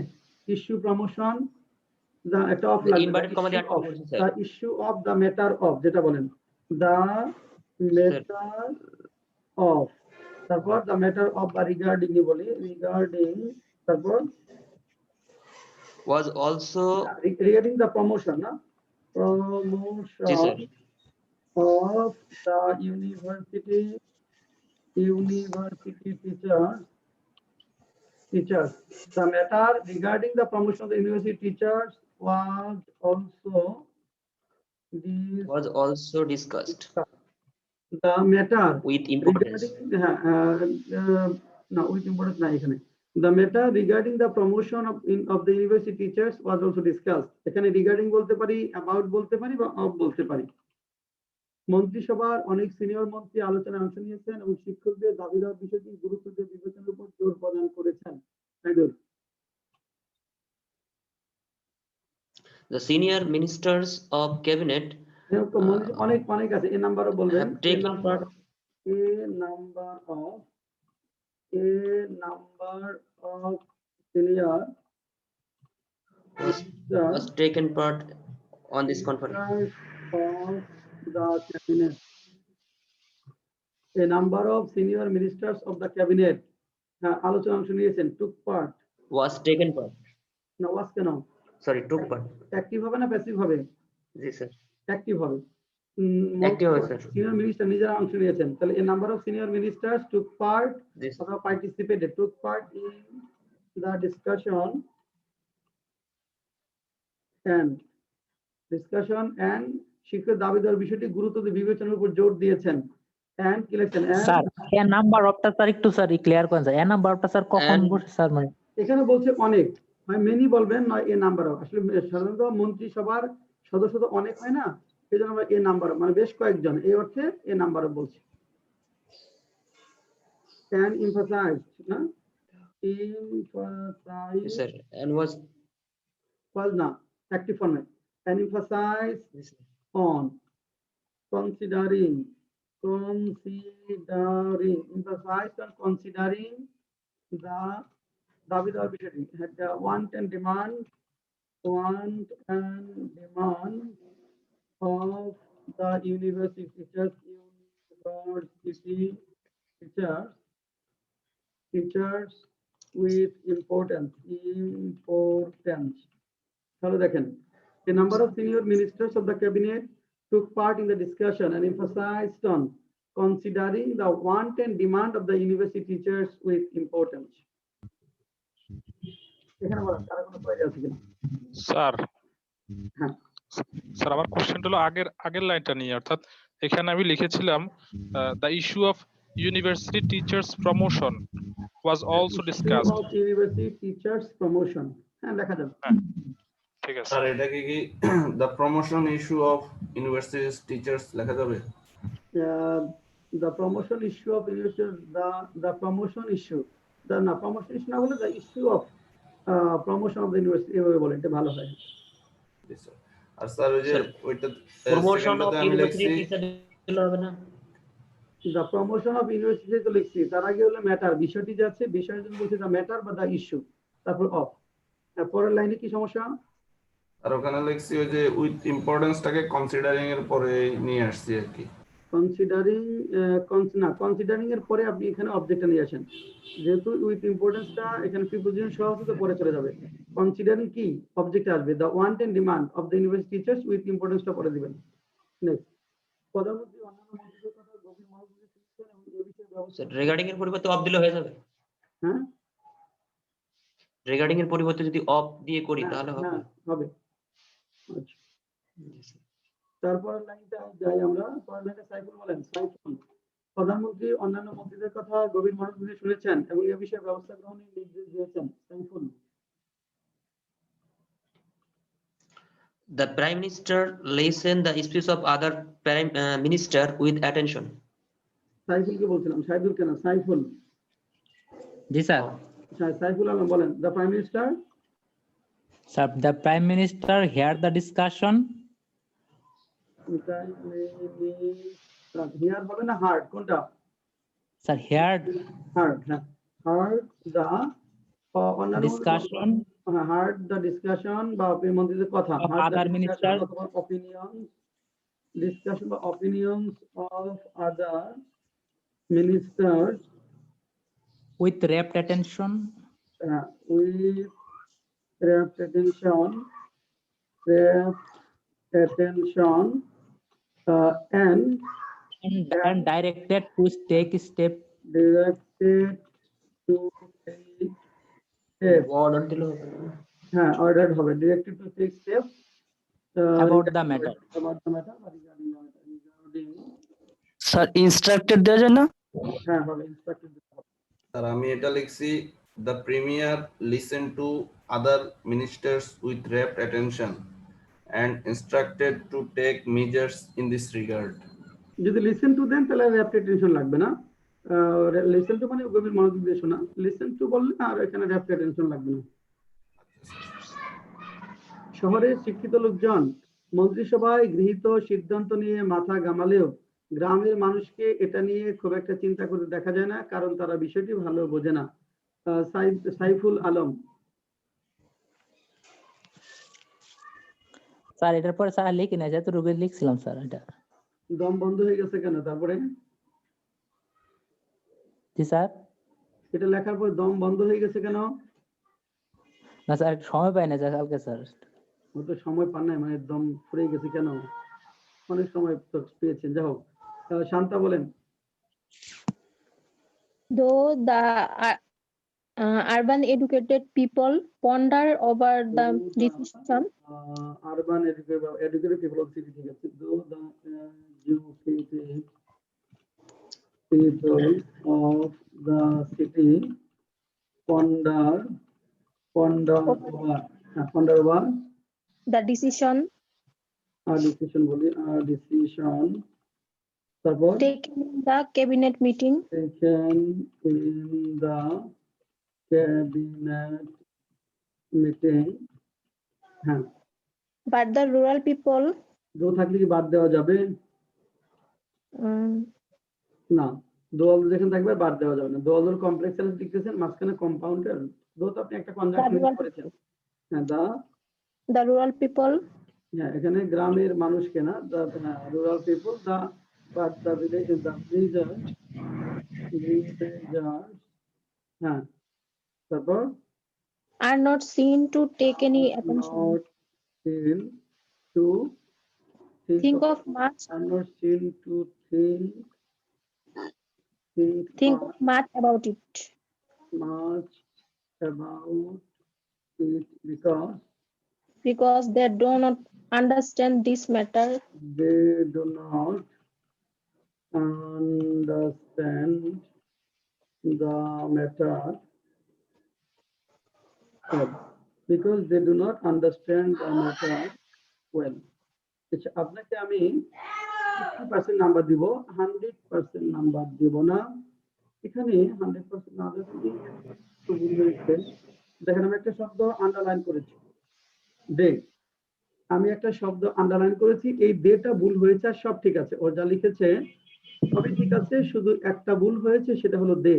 ইস্যু প্রমোশন একটা অফ the লাগবে, inverted comma দিয়ে আটকে বলছে, sir. the issue of the matter of যেটা বলেন the matter of, তারপর the matter of বা regarding ই বলি, regarding তারপর was also regarding the promotion না জি sir, of the university teachers. The matter regarding the promotion of the university teachers was also discussed the matter with importance. no with importance না এখানে, the matter regarding the promotion of the university teachers was also discussed. এখানে regarding বলতে পারি, about বলতে পারি বা of বলতে পারি। মন্ত্রিসভার অনেক সিনিয়র মন্ত্রী আলোচনায় অংশ নিয়েছেন এবং শিক্ষকদের দাবি দেওয়ার বিষয়টি গুরুত্ব দিয়ে বিবেচনার উপর জোর প্রদান করেছেন। The senior ministers of cabinet অনেক আছে, এ নাম্বারও বলবেন, have taken part a number of senior was taken part on this conference. of the cabinet. A number of senior ministers of the cabinet আলোচনা অংশ নিয়েছেন, took part Was taken part. না was কেন, Sorry, took part. Active হবে না passive হবে? জি sir, active হবে। Active হবে, sir. সিনিয়র মিনিস্টার নিজেরা অংশ নিয়েছেন, তাহলে a number of senior ministers took part Yes. or participated, took part in the discussion and শিক্ষক দাবি দেওয়ার বিষয়টি গুরুত্ব দিয়ে বিবেচনার উপর জোর দিয়েছেন। and কি লিখছেন, স্যার এ নাম্বার অফটা স্যার একটু স্যার ক্লিয়ার করেন স্যার, এ নাম্বার অফটা স্যার কখন And- বসে স্যার, মানে এখানে বলছে অনেক, হয় মেনি বলবেন নয় এ নাম্বার অফ। আসলে সাধারণত মন্ত্রিসভার সদস্য তো অনেক হয় না, এই জন্য আমরা এ নাম্বার মানে বেশ কয়েকজন, এই অর্থে এ নাম্বার অফ বলছি। and emphasized, na? Emphasize Yes, sir. And was was na active format, and emphasize yes, sir. on considering, emphasize on considering the দাবিদার বিষয়টি had the want and demand of the university teachers with importance. Hello, দেখেন. A number of senior ministers of the cabinet took part in the discussion and emphasized on considering the want and demand of the university teachers with importance. এখানে বলেন, কারো কোনো query আছে কিনা? Sir হ্যাঁ। Sir আমার কোশ্চেনটা হলো আগের লাইনটা নিয়ে, অর্থাৎ এখানে আমি লিখেছিলাম the issue of university teachers promotion was also discussed. Of university teachers promotion. হ্যাঁ, লেখা যাবে। ঠিক আছে স্যার এটা কি the promotion issue of university teachers লেখা যাবে? The promotion issue of university, the promotion issue, promotion issue না বলে the issue of promotion of the university এভাবে বলে, এটা ভালো হয়। Yes, sir. আর স্যার ওই যে Sir, ওইটা promotion of সেকেন্ডটাতে আমি university লিখছি teacher দিলে হবে না? The promotion of university তো লিখছি, তার আগে হলো ম্যাটার, বিষয়টি যাচ্ছে, বিষয়ের জন্য বলছি the matter বা the issue, তারপর of। পরের লাইনে কি সমস্যা? আর ওখানে লিখছি ওই যে উইথ ইম্পর্টেন্সটাকে কনসিডারিং এর পরে নিয়ে আসছি আর কি। কনসিডারিং এর পরে আপনি এখানে অবজেক্টটা নিয়ে আসেন, যেহেতু উইথ ইম্পর্টেন্সটা এখানে প্রিপোজিশন সহ আছে তো পরে চলে যাবে। কনসিডারিং কি অবজেক্ট আসবে, the want and demand of the university teachers with ইম্পর্টেন্সটা পরে দিবেন। নেক্সট, প্রধানমন্ত্রী অন্যান্য মন্ত্রীদের কথা গভীর মনোযোগে শুনছেন এবং এই বিষয়ে ব্যবস্থা। স্যার রিগার্ডিং এর পরিবর্তে অফ দিলে হয়ে যাবে? হ্যাঁ, রিগার্ডিং এর পরিবর্তে যদি অফ দিয়ে করি তাহলে হবে? হ্যাঁ, হবে। আচ্ছা, তারপরের লাইনটা যাই আমরা। পরের লাইনটা সাইফুল বলেন। সাইফুল, প্রধানমন্ত্রী অন্যান্য মন্ত্রীদের কথা গভীর মনোযোগে শুনেছেন এবং এই বিষয়ে ব্যবস্থা গ্রহণের নির্দেশ দিয়েছেন। Saiful. The Prime Minister listened the speech of other Prime Minister with attention. সাইফুলকে বলছিলাম, সাইদুল কেন? সাইফুল। জি স্যার। সাইফুল আলম বলেন। The Prime Minister, sir, the Prime Minister heard the discussion. Hear হবে না হার্ড, কোনটা? স্যার, heard হার্ড, হ্যাঁ, heard the discussion heard the discussion বা মন্ত্রীদের কথা, of other minister opinion, discussion বা opinions of other ministers with rapt attention with rapt attention and directed to take step directed to take steps. Order দিলে হবে না? হ্যাঁ, ordered হবে, directed to take steps about the matter. about the matter বা regarding the matter, regarding, sir instructed দেওয়া যায় না? হ্যাঁ হবে, instructed দিতে হবে। স্যার আমি এটা লিখছি the premier listened to other ministers with rapt attention and instructed to take measures in this regard. যদি লিসেন টু দেন তাহলে rapt attention লাগবে না। লিসেন টু মানে গভীর মনোযোগ দিয়ে শোনা, লিসেন টু বললে আর এখানে rapt attention লাগবে না। শহরের শিক্ষিত লোকজন মন্ত্রিসভায় গৃহীত সিদ্ধান্ত নিয়ে মাথা ঘামালেও গ্রামের মানুষকে এটা নিয়ে খুব একটা চিন্তা করতে দেখা যায় না, কারণ তারা বিষয়টি ভালো বোঝে না। সাইফুল আলম। স্যার, এটার পরে স্যার লিখি না, যেহেতু রুগী লিখছিলাম স্যার। এটা দম বন্ধ হয়ে গেছে কেন? তারপরে জি স্যার। এটা লেখার পর দম বন্ধ হয়ে গেছে কেন? না স্যার, সময় পাই না স্যার কালকে স্যার। ও তো সময় পান নাই, মানে দম ফুরিয়ে গেছে কেন? অনেক সময় তো পেয়েছেন, যাই হোক। শান্তা বলেন। Though the urban educated people ponder over the decision, urban educated people of city, ঠিক আছে। Though the educated people of the city ponder over the decision decision বলি, decision তারপর taken in the cabinet meeting, taken in the cabinet meeting, হ্যাঁ but the rural people, দো থাকলে কি বাদ দেওয়া যাবে? um, না, দোয়াল যেখানে থাকবে বাদ দেওয়া যাবে না। দোয়াল কমপ্লেক্স সেন্স লিখতেছেন, মাঝখানে কম্পাউন্ডার, দো তো আপনি একটা কনজাংশন rural করেছেন। হ্যাঁ the rural people, হ্যাঁ এখানে গ্রামের মানুষকে না, rural people, but the villager, হ্যাঁ তারপর are not seen to take any attention, not seen to think of much, are not seen to think of much about it, much about it because they do not understand this matter, they do not understand the matter well. Because they do not understand the matter well. আচ্ছা, আপনাকে আমি 50% number দিব, 100% number দিব না। এখানে 100% না দিলে একটু ভুল হয়েছে। দেখেন আমি একটা শব্দ আন্ডারলাইন করেছি, দে। আমি একটা শব্দ আন্ডারলাইন করেছি, এই দেটা ভুল হয়েছে আর সব ঠিক আছে। ও যা লিখেছে সবই ঠিক আছে, শুধু একটা ভুল হয়েছে, সেটা হলো দে।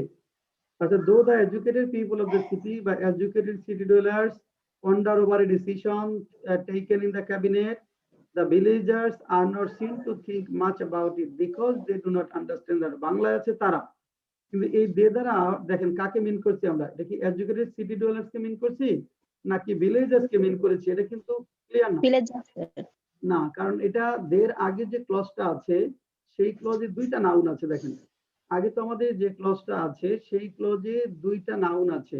অর্থাৎ though the educated people of the city বা educated city dwellers ponder over a decision taken in the cabinet, the villagers are not seen to think much about it because they do not understand that. বাংলায় আছে তারা, কিন্তু এই দে দ্বারা দেখেন কাকে মিন করছি আমরা, এটা কি এডুকেটেড সিটি ডুয়েলার্স কে মিন করছি নাকি ভিলেজার্স কে মিন করেছি? এটা কিন্তু ক্লিয়ার না। villagers, না, কারণ এটা দের আগে যে ক্লজটা আছে সেই ক্লজে দুইটা নাউন আছে। দেখেন আগে তো আমাদের যে ক্লজটা আছে সেই ক্লজে দুইটা নাউন আছে।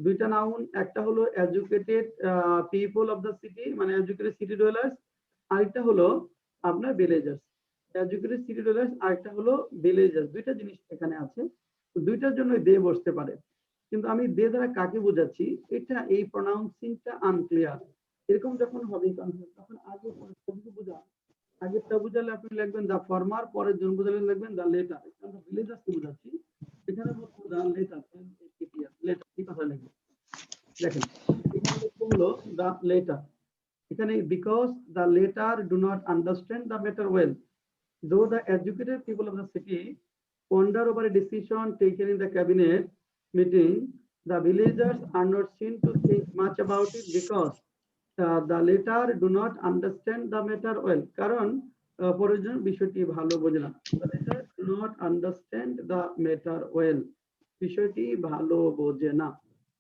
দুইটা নাউন, একটা হলো educated people of the city মানে এডুকেটেড সিটি ডুয়েলার্স, আরেকটা হলো আপনার ভিলেজার্স। এডুকেটেড সিটি ডুয়েলার্স আরেকটা হলো ভিলেজার্স, দুইটা জিনিস এখানে আছে। তো দুইটার জন্য দে বসতে পারে, কিন্তু আমি দে দ্বারা কাকে বোঝাচ্ছি এটা এই প্রনাউন্সিংটা আনক্লিয়ার। এরকম যখন হবে তখন আগে পরে বোঝা, আগেরটা বুঝালে আপনি লিখবেন দা ফর্মার, পরের জন বুঝালে লিখবেন দা লেটার। আমরা ভিলেজার্সকে বোঝাচ্ছি, এখানে বলবো দা লেটার, লেটার কি কথা লিখবেন। দেখেন এখানে লিখবো হলো দা লেটার, এখানে because the letter do not understand the matter well, though the educated people of the city ponder over a decision taken in the cabinet meeting, the villagers are not seen to think much about it because the latter do not understand the matter well. কারণ পরের বিষয়টি ভালো বোঝে না। The latter do not understand the matter well, বিষয়টি ভালো বোঝে না।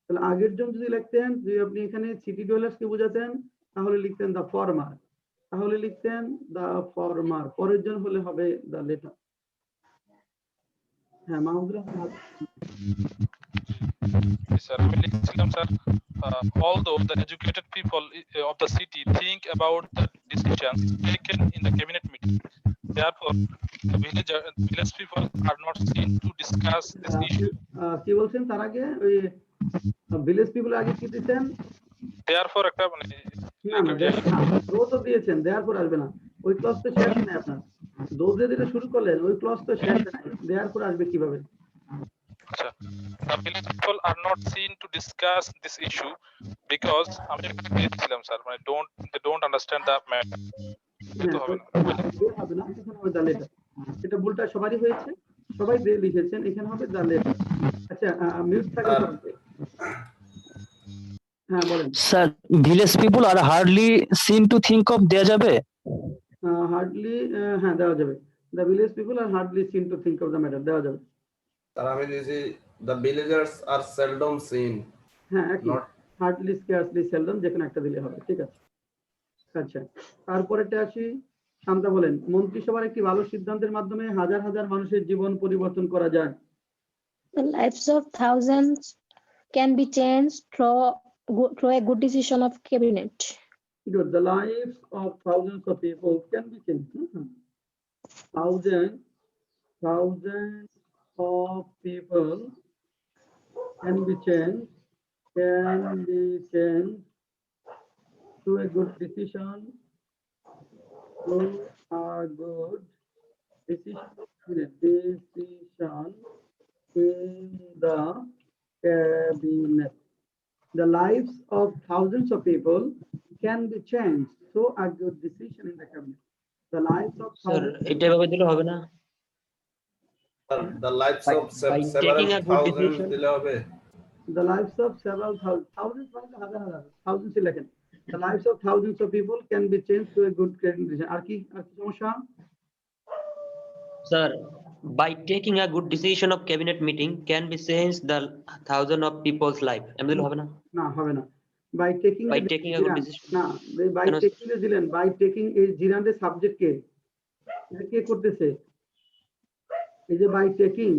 তাহলে আগের জন যদি লিখতেন, যদি আপনি এখানে সিটি ডুয়েলার্স কে বোঝাতেন তাহলে লিখতেন দা ফর্মার, তাহলে লিখতেন দা ফর্মার, পরের জন হলে হবে দা লেটার। হ্যাঁ মাহমুদুল হাসান। স্যার আমি লিখছিলাম sir, although the educated people of the city think about the decisions taken in the cabinet meeting, therefore the village people are not seen to discuss this issue. কি বলছেন তার আগে? ওই ভিলেজ পিপল আগে কি দিতেন? therefore একটা মানে না না, দো তো দিয়েছেন, দেয়ারফর আসবে না, ওই ক্লজ তো শেষ নাই আপনার। দো দিয়ে দিলে শুরু করলেন, ওই ক্লজ তো শেষ নাই, দেয়ারফর আসবে কিভাবে? আচ্ছা, the village people are not seen to discuss this issue because আমি এখানে দিয়েছিলাম স্যার, মানে they don't understand the matter. তো হবে না, হবে না, এখানে হবে দা লেটার। এটা ভুলটা সবারই হয়েছে, সবাই দে লিখেছেন, এখানে হবে দা লেটার। আচ্ছা মিউট থাকলে হবে। হ্যাঁ বলেন sir, village people are hardly seen to think of দেয়া যাবে? হার্ডলি, হ্যাঁ দেওয়া যাবে। The village people are hardly seen to think of the matter দেওয়া যাবে। তার আমি দিয়েছি the villagers are seldom seen, হ্যাঁ একই, হার্ডলি স্কেয়ারসলি সেলডম, যেখানে একটা দিলে হবে, ঠিক আছে। আচ্ছা তারপরেটা আসি, শান্তা বলেন, মন্ত্রিসভার একটি ভালো সিদ্ধান্তের মাধ্যমে হাজার হাজার মানুষের জীবন পরিবর্তন করা যায়। the lives of thousands can be changed through a good decision of cabinet. Good. The lives of thousands of people can be changed. Thousands of people can be changed through a good decision, through a good decision in the cabinet. The lives of thousands of people can be changed through a good decision in the cabinet. The lives of sir thousands, এটা এভাবে দিলে হবে না? The lives By- of by several taking a good thousands decision. দিলে হবে। the lives of several thousands, thousands লেখেন। The lives of thousands of people can be changed through a good decision. আর কি সমস্যা? Sir, by taking a good decision of cabinet meeting can be changed the thousand of people's life. এমন দিলে হবে না? না, হবে না। By taking By the taking a good জিরান, decision. না, by কেন? taking the জিরান, by taking এই জিরানের সাবজেক্ট কে? এটা কে করতেছে? এই যে by taking,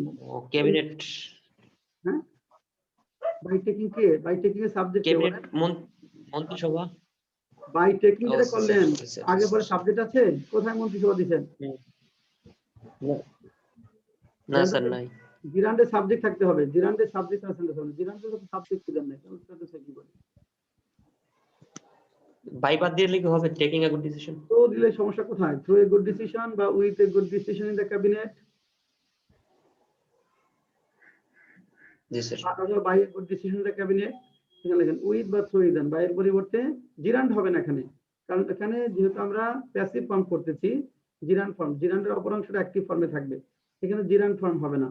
ক্যাবিনেট হ্যাঁ? by taking K? by taking এর সাবজেক্ট কে? ক্যাবিনেট মন্ত্রিসভা। by taking যেটা Oh, করলেন, sir, আগে sir, পরে sir. সাবজেক্ট আছে? কোথায় মন্ত্রিসভা দিবেন? না স্যার নাই। জিরান্ডের সাবজেক্ট থাকতে হবে। জিরান্ডের সাবজেক্ট আছে না স্যার। জিরান্ডের তো সাবজেক্ট খুঁজে নেই। তাহলে কি বলে? বাইবাদ দিলে কি হবে? Taking a good decision. তো দিলে সমস্যা কোথায়? থ্রু এ গুড ডিসিশন বা with a good decision in the cabinet. জি স্যার। অথবা by a good decision in the cabinet. এখানে লেখেন উইথ বা থ্রু দেন। বাই এর পরিবর্তে জিরান্ড হবে না এখানে। কারণ এখানে যেহেতু আমরা প্যাসিভ ফর্ম করতেছি, জিরান্ড ফর্ম, জিরান্ডের অপর অংশটা অ্যাক্টিভ ফর্মে থাকবে। এখানে জিরান্ড ফর্ম হবে না।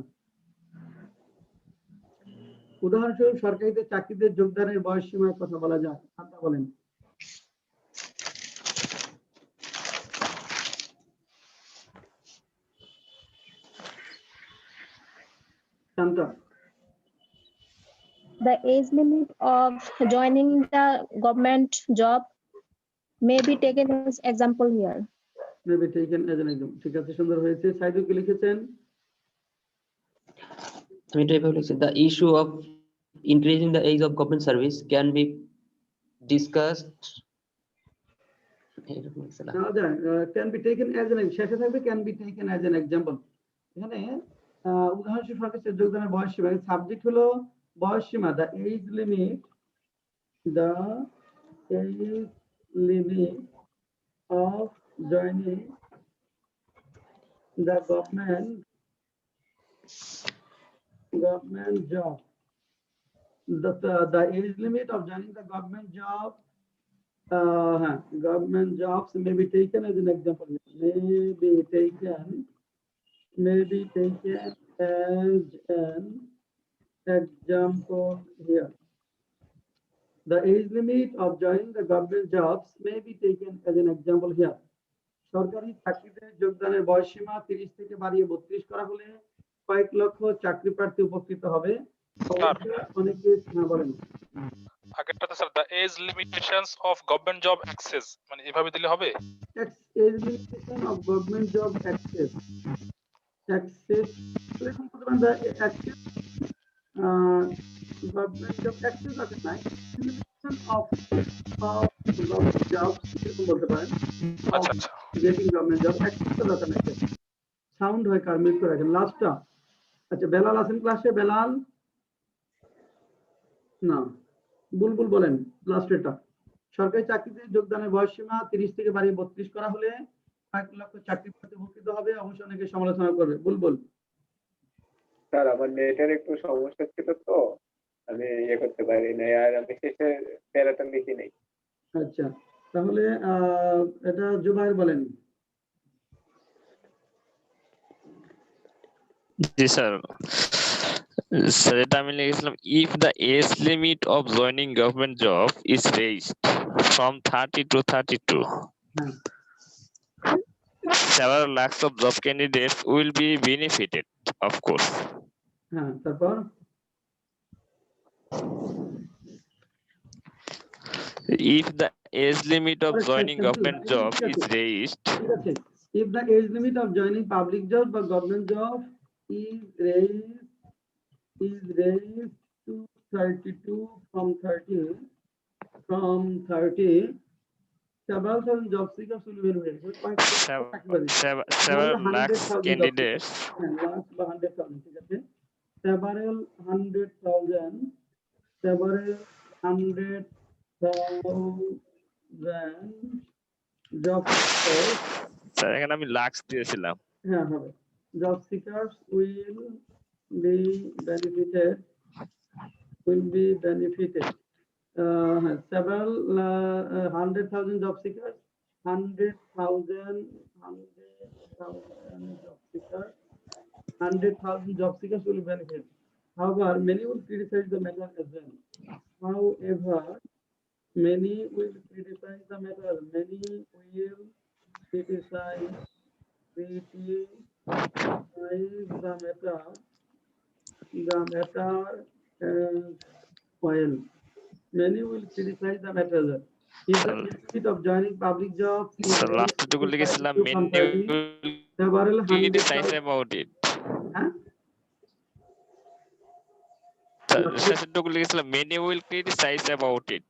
উদাহরণস্বরূপ সরকারিতে চাকরিতে যোগদানের বয়স সীমার কথা বলা যায়। আপনারা বলেন। Shanta. The age limit of joining the government job may be taken as example here. Maybe taken as an example. ঠিক আছে, সুন্দর হয়েছে। সাইদুল কি লিখেছেন? আমি এটা এভাবে লিখছি, the issue of increasing the age of government service can be discussed. Can be taken as an শেষে থাকবে can be taken as an example. এখানে উদাহরণস্বরূপ সরকারি যোগদানের বয়স সীমা, সাবজেক্ট হলো বয়স সীমা, the age limit of joining the government job. The age limit of joining the government job, government jobs may be taken as an example. May be taken as an example here. The age limit of joining the government jobs may be taken as an example here. সরকারি চাকরিতে যোগদানের বয়সসীমা 30 থেকে বাড়িয়ে 32 করা হলে কয়েক লক্ষ চাকরি প্রার্থী উপকৃত হবে। অনেকে বলেন আগেরটাতে sir the age limitations of government job access, মানে এভাবে দিলে হবে? age limitation of government job access এরকম করতে পারেন, the access government job access আছে না, limitation of government jobs এরকম বলতে পারেন। আচ্ছা আচ্ছা, getting government job access তো দরকার নাই। সাউন্ড হয় কার মিউট করে রাখেন লাস্টটা। আচ্ছা, বেলাল আছেন ক্লাসে? বেলাল না, বুলবুল বলেন লাস্টেরটা। সরকারি চাকরিতে যোগদানের বয়সসীমা 30 থেকে বাড়িয়ে 32 করা হলে কয়েক লক্ষ চাকরি প্রার্থী উপকৃত হবে। অবশ্য অনেকে সমালোচনা করবে। বুলবুল। স্যার আমার নেটের একটু সমস্যা ছিল তো আমি করতে পারি না, আর আমি শেষে প্যারাটা লিখি নাই। আচ্ছা, তাহলে এটা জুবাইর বলেন। জি স্যার। স্যার এটা আমি লিখেছিলাম, if the age limit of joining government job is raised from 30 to 32, several lakhs of job candidates will be benefited, of course. হ্যাঁ, তারপর If the age limit of joining government job is raised, ঠিক আছে, if the age limit of joining public job বা government job is raised to 32 from 30, several thousand job seekers will be raised. several lakhs candidates lakhs বা 100,000, ঠিক আছে, several hundred thousand job seekers। Sir এখানে আমি lux দিয়েছিলাম। হ্যাঁ হবে। Job seekers B benefited হ্যাঁ, several 100,000 job seekers, 100,000 job seekers, 100,000 job seekers will benefit. However, many will criticize the matter as well. However, many will criticize the matter. Many will criticize the matter as well. Many will criticize the matter. If the benefit of joining public jobs is sir raised last টুকু to লিখেছিলাম 32 from 30, several criticize 100,000 about it হ্যাঁ? শেষের টুকু লিখেছিলাম many will criticize about it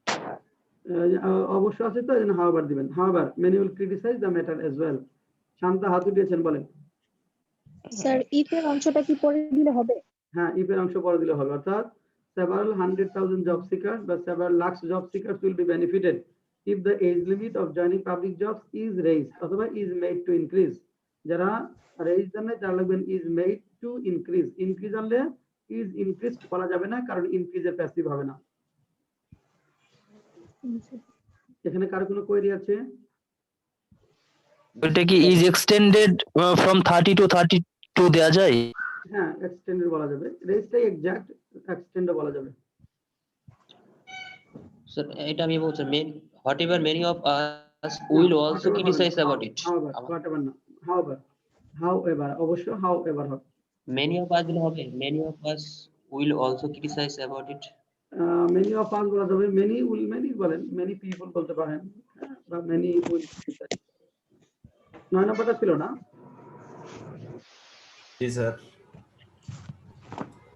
অবশ্য আছে তো এজন্য however দিবেন। However, many will criticize the matter as well. Shanta হাত উঠিয়েছেন বলেন। স্যার if এর অংশটা কি পরে দিলে হবে? হ্যাঁ, if এর অংশ পরে দিলে হবে, অর্থাৎ several 100,000 job seekers বা several lakhs job seekers will be benefited if the age limit of joining public jobs is raised অথবা is made to increase। যারা raised জানে তারা লিখবেন is made to increase। increase আনলে is increased বলা যাবে না, কারণ increase এর প্যাসিভ হবে না। এখানে কার কোনো কোয়েরি আছে? এটা কি ইজ এক্সটেন্ডেড ফ্রম 30 to 32 দেয়া যায়? হ্যাঁ, এক্সটেন্ডেড বলা যাবে, রেজটাই এক্সাক্ট, এক্সটেন্ডও বলা যাবে। স্যার এটা আমি বলছি whatever many of us will also criticize about it whatever না, however অবশ্য however হবে। many of us will হবে many of us will also criticize about it many of us বলা যাবে, many will, many বলেন, many people বলতে পারেন, বা many will। 9 নম্বরটা ছিল না? জি স্যার।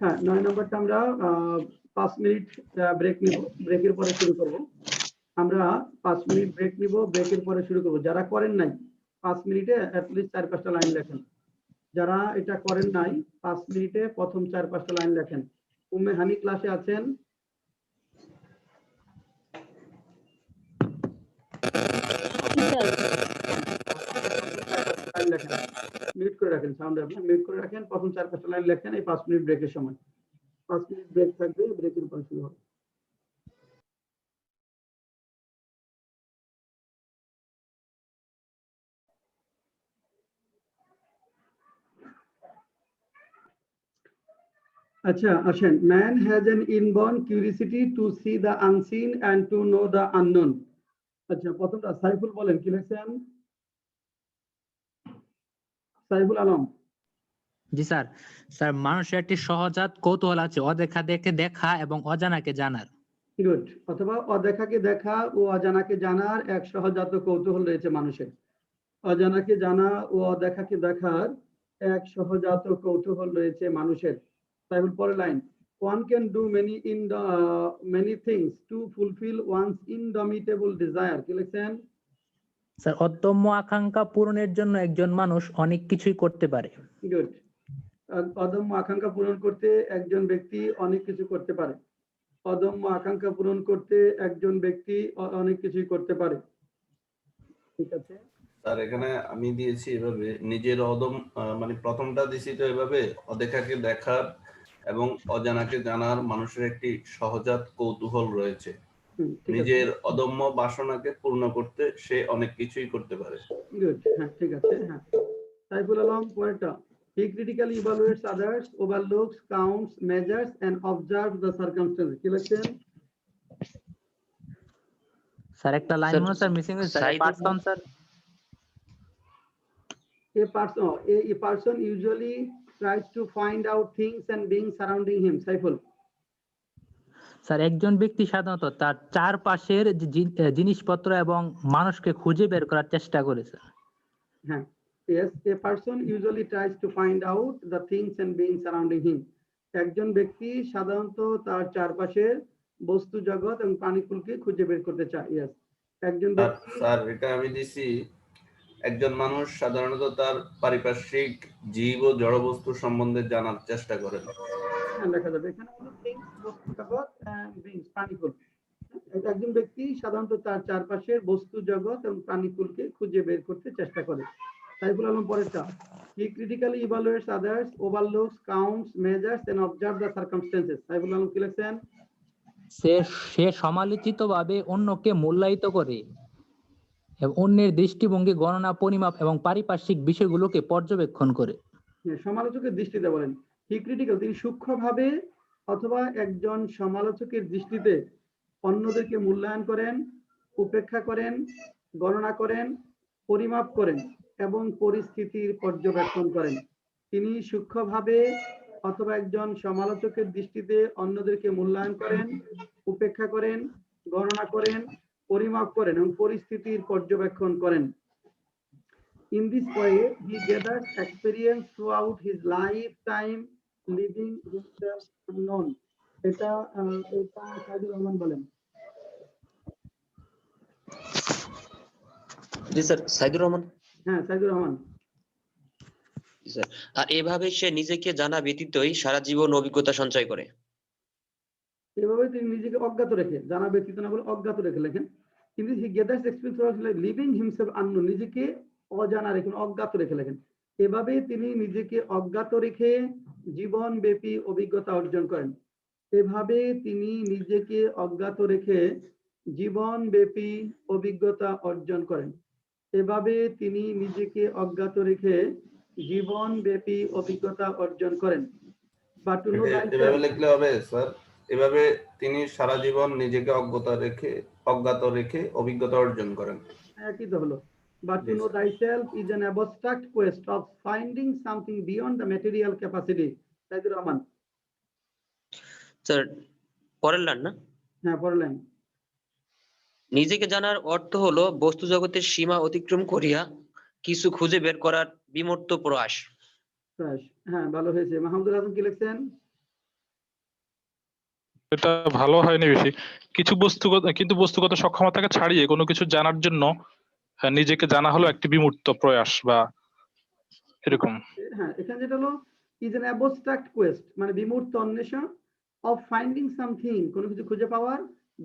হ্যাঁ, 9 নম্বরটা আমরা 5 মিনিট ব্রেক নিব, ব্রেকের পরে শুরু করব। আমরা 5 মিনিট ব্রেক নিব, ব্রেকের পরে শুরু করব। যারা করেন নাই 5 মিনিটে অ্যাটলিস্ট 4-5টা লাইন লেখেন। যারা এটা করেন নাই 5 মিনিটে প্রথম 4-5টা লাইন লেখেন। উম্মে হানি ক্লাসে আছেন? মিউট করে রাখেন, সাউন্ড আপনার মিউট করে রাখেন, প্রথম 4-5টা লাইন লেখেন এই 5 মিনিট ব্রেকের সময়। 5 মিনিট ব্রেক থাকবে, ব্রেকের পর শুরু হবে। আচ্ছা আসেন, man has an inborn curiosity to see the unseen and to know the unknown. আচ্ছা, প্রথমটা সাইফুল বলেন, কি লিখছেন? সাইফুল আলম। জি স্যার। স্যার মানুষের একটি সহজাত কৌতূহল আছে অদেখা দেখে দেখা এবং অজানাকে জানার। গুড। অথবা অদেখাকে দেখা ও অজানাকে জানার এক সহজাত কৌতূহল রয়েছে মানুষের। অজানাকে জানা ও অদেখাকে দেখার এক সহজাত কৌতূহল রয়েছে মানুষের। সাইফুল পরের line, one can do many things to fulfill one's indomitable desire। কি লিখছেন? স্যার অদম্য আকাঙ্ক্ষা পূরণের জন্য একজন মানুষ অনেক কিছুই করতে পারে। গুড। অদম্য আকাঙ্ক্ষা পূরণ করতে একজন ব্যক্তি অনেক কিছু করতে পারে। অদম্য আকাঙ্ক্ষা পূরণ করতে একজন ব্যক্তি অনেক কিছুই করতে পারে। ঠিক আছে স্যার, এখানে আমি দিয়েছি এভাবে, নিজের মানে প্রথমটা দিয়েছি তো এভাবে, অদেখাকে দেখার এবং অজানাকে জানার মানুষের একটি সহজাত কৌতূহল রয়েছে। নিজের অদম্য বাসনাকে পূর্ণ করতে সে অনেক কিছুই করতে পারে। গুড। হ্যাঁ, ঠিক আছে। হ্যাঁ, সাইফুল আলম পরেরটা, he critically evaluates others, overlooks, counts, measures and observes the circumstances। কি লিখছেন? স্যার একটা লাইন মনে স্যার মিসিং হয়েছে sir. Person sir, a person usually tries to find out things and beings surrounding him। Saiful. Sir একজন ব্যক্তি সাধারণত তার চারপাশের জিনিসপত্র এবং মানুষকে খুঁজে বের করার চেষ্টা করে স্যার। হ্যাঁ, yes, a person usually tries to find out the things and beings surrounding him। একজন ব্যক্তি সাধারণত তার চারপাশের বস্তু জগৎ এবং প্রাণীকুলকে খুঁজে বের করতে চায়। ইয়েস, একজন ব্যক্তি। স্যার এটা আমি দিছি, একজন মানুষ সাধারণত তার পারিপার্শ্বিক জীব ও জড় বস্তু সম্বন্ধে জানার চেষ্টা করেন। হ্যাঁ, লেখা যাবে এখানে হলো থিংস, বস্তু জগৎ এন্ড বিংস, প্রাণীকুল। একজন ব্যক্তি সাধারণত তার চারপাশের বস্তু জগৎ এবং প্রাণীকুলকে খুঁজে বের করতে চেষ্টা করে। সাইফুল আলম পরেরটা, he critically evaluates others, overlooks, counts, measures and observes the circumstances. Saiful Alam কি লিখছেন? সে সমালোচিতভাবে অন্যকে মূল্যায়িত করে এবং অন্যের দৃষ্টিভঙ্গি গণনা, পরিমাপ এবং পারিপার্শ্বিক বিষয়গুলোকে পর্যবেক্ষণ করে। হ্যাঁ, সমালোচকের দৃষ্টিতে বলেন। হি ক্রিটিক্যাল, তিনি সূক্ষ্মভাবে অথবা একজন সমালোচকের দৃষ্টিতে অন্যদেরকে মূল্যায়ন করেন, উপেক্ষা করেন, গণনা করেন, পরিমাপ করেন এবং পরিস্থিতির পর্যবেক্ষণ করেন। তিনি সূক্ষ্মভাবে অথবা একজন সমালোচকের দৃষ্টিতে অন্যদেরকে মূল্যায়ন করেন, উপেক্ষা করেন, গণনা করেন, পরিমাপ করেন এবং পরিস্থিতির পর্যবেক্ষণ করেন। In this way, he gathers experience throughout his lifetime, living himself unknown. এটা সাইদুর রহমান বলেন। জি স্যার, সাইদুর রহমান। হ্যাঁ, সাইদুর রহমান। জি স্যার। আর এভাবে সে নিজেকে জানা ব্যতীতই সারা জীবন অভিজ্ঞতা সঞ্চয় করে। এভাবে তিনি নিজেকে অজ্ঞাত রেখে, জানা ব্যতীত না বলে অজ্ঞাত রেখে লেখেন। কিন্তু he gathers experience throughout his life, living himself unknown, নিজেকে অজানা রেখে, অজ্ঞাত রেখে লেখেন। এভাবে তিনি নিজেকে অজ্ঞাত রেখে জীবনব্যাপী অভিজ্ঞতা অর্জন করেন। এভাবে তিনি নিজেকে অজ্ঞাত রেখে জীবনব্যাপী অভিজ্ঞতা অর্জন করেন। এভাবে তিনি নিজেকে অজ্ঞাত রেখে জীবনব্যাপী অভিজ্ঞতা অর্জন করেন। But to know এভাবে thyself, লিখলে হবে স্যার? এভাবে তিনি সারা জীবন নিজেকে অজ্ঞাত রেখে অভিজ্ঞতা অর্জন করেন। একই তো হলো। But to Yes, know sir. thyself is an abstract quest of finding something beyond the material capacity. Saidur Rahman. Sir পরের লাইন না? হ্যাঁ, পড়লেন। নিজেকে জানার অর্থ হলো বস্তু জগতের সীমা অতিক্রম করিয়া কিছু খুঁজে বের করার বিমূর্ত প্রয়াস। হ্যাঁ, ভালো হয়েছে। মাহমুদুল হাসান কি লিখছেন? এটা ভালো হয়নি বেশি। কিন্তু বস্তুগত সক্ষমতাকে ছাড়িয়ে কোনো কিছু জানার জন্য নিজেকে জানা হলো একটি বিমূর্ত প্রয়াস বা এরকম। হ্যাঁ, এখানে যেটা হলো is an abstract quest, মানে বিমূর্ত অন্বেষণ of finding something, কোনো কিছু খুঁজে পাওয়ার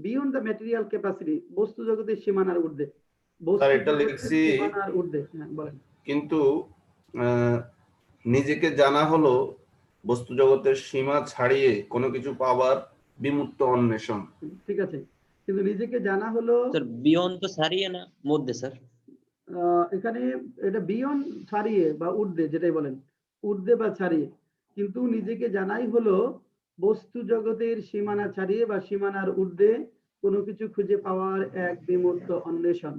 beyond the material capacity, বস্তু জগতের সীমানার ঊর্ধ্বে। স্যার এটা লিখছি, সীমানার ঊর্ধ্বে। হ্যাঁ, বলেন। কিন্তু নিজেকে জানা হলো বস্তু জগতের সীমা ছাড়িয়ে কোনো কিছু পাওয়ার বিমূর্ত অন্বেষণ। ঠিক আছে, কিন্তু নিজেকে জানা হলো স্যার বিয়ন্ড তো ছাড়িয়ে না, মধ্যে স্যার। এখানে এটা বিয়ন্ড, ছাড়িয়ে বা ঊর্ধ্বে, যেটাই বলেন, ঊর্ধ্বে বা ছাড়িয়ে। কিন্তু নিজেকে জানাই হলো বস্তু জগতের সীমানা ছাড়িয়ে বা সীমানার ঊর্ধ্বে কোনো কিছু খুঁজে পাওয়ার এক বিমূর্ত অন্বেষণ।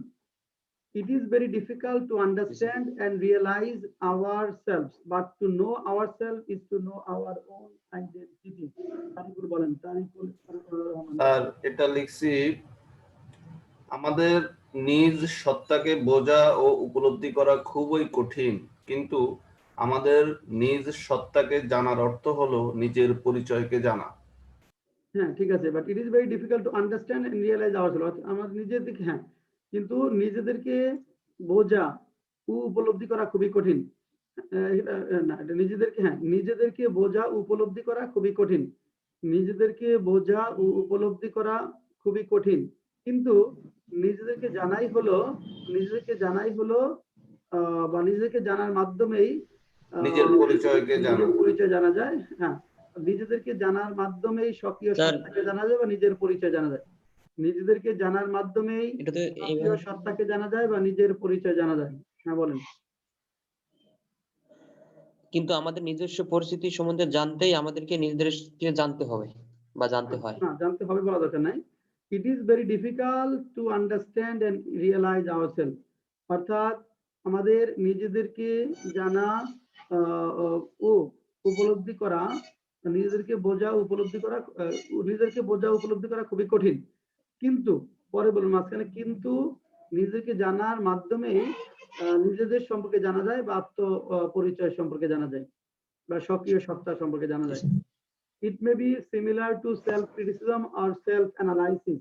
It is very difficult to understand and realize ourselves, but to know ourselves is to know our own identity. Tariqul বলেন। তারিকুল রহমান। আর এটা লিখছি, আমাদের নিজ সত্তাকে বোঝা ও উপলব্ধি করা খুবই কঠিন, কিন্তু আমাদের নিজ সত্তাকে জানার অর্থ হলো নিজের পরিচয়কে জানা। হ্যাঁ, ঠিক আছে, but it is very difficult to understand and realise ourself, আমাদের নিজেদেরকে, হ্যাঁ, কিন্তু নিজেদেরকে বোঝা ও উপলব্ধি করা খুবই কঠিন। না, এটা নিজেদেরকে বোঝা ও উপলব্ধি করা খুবই কঠিন। নিজেদেরকে বোঝা ও উপলব্ধি করা খুবই কঠিন, কিন্তু নিজেদেরকে জানাই হলো বা নিজেদেরকে জানার মাধ্যমেই নিজের পরিচয়কে জানা। নিজের পরিচয় জানা যায়। হ্যাঁ, নিজেদেরকে জানার মাধ্যমেই স্বকীয় সত্তাকে জানা যায় বা নিজের পরিচয় জানা যায়। নিজেদেরকে জানার মাধ্যমেই স্বকীয় সত্তাকে জানা যায় বা নিজের পরিচয় জানা যায়। হ্যাঁ, বলেন। কিন্তু আমাদের নিজস্ব পরিস্থিতি সম্বন্ধে জানতেই আমাদেরকে নিজেদেরকে জানতে হবে বা জানতে হয়। না, জানতে হবে বলা দরকার নাই। It is very difficult to understand and realise ourself, অর্থাৎ আমাদের নিজেদেরকে জানা ও উপলব্ধি করা, নিজেদেরকে বোঝা উপলব্ধি করা খুবই কঠিন, কিন্তু পরে বলুন মাঝখানে, কিন্তু নিজেকে জানার মাধ্যমেই নিজেদের সম্পর্কে জানা যায় বা আত্ম পরিচয় সম্পর্কে জানা যায় বা স্বকীয় সত্তা সম্পর্কে জানা যায়। It may be similar to self criticism or self analysis.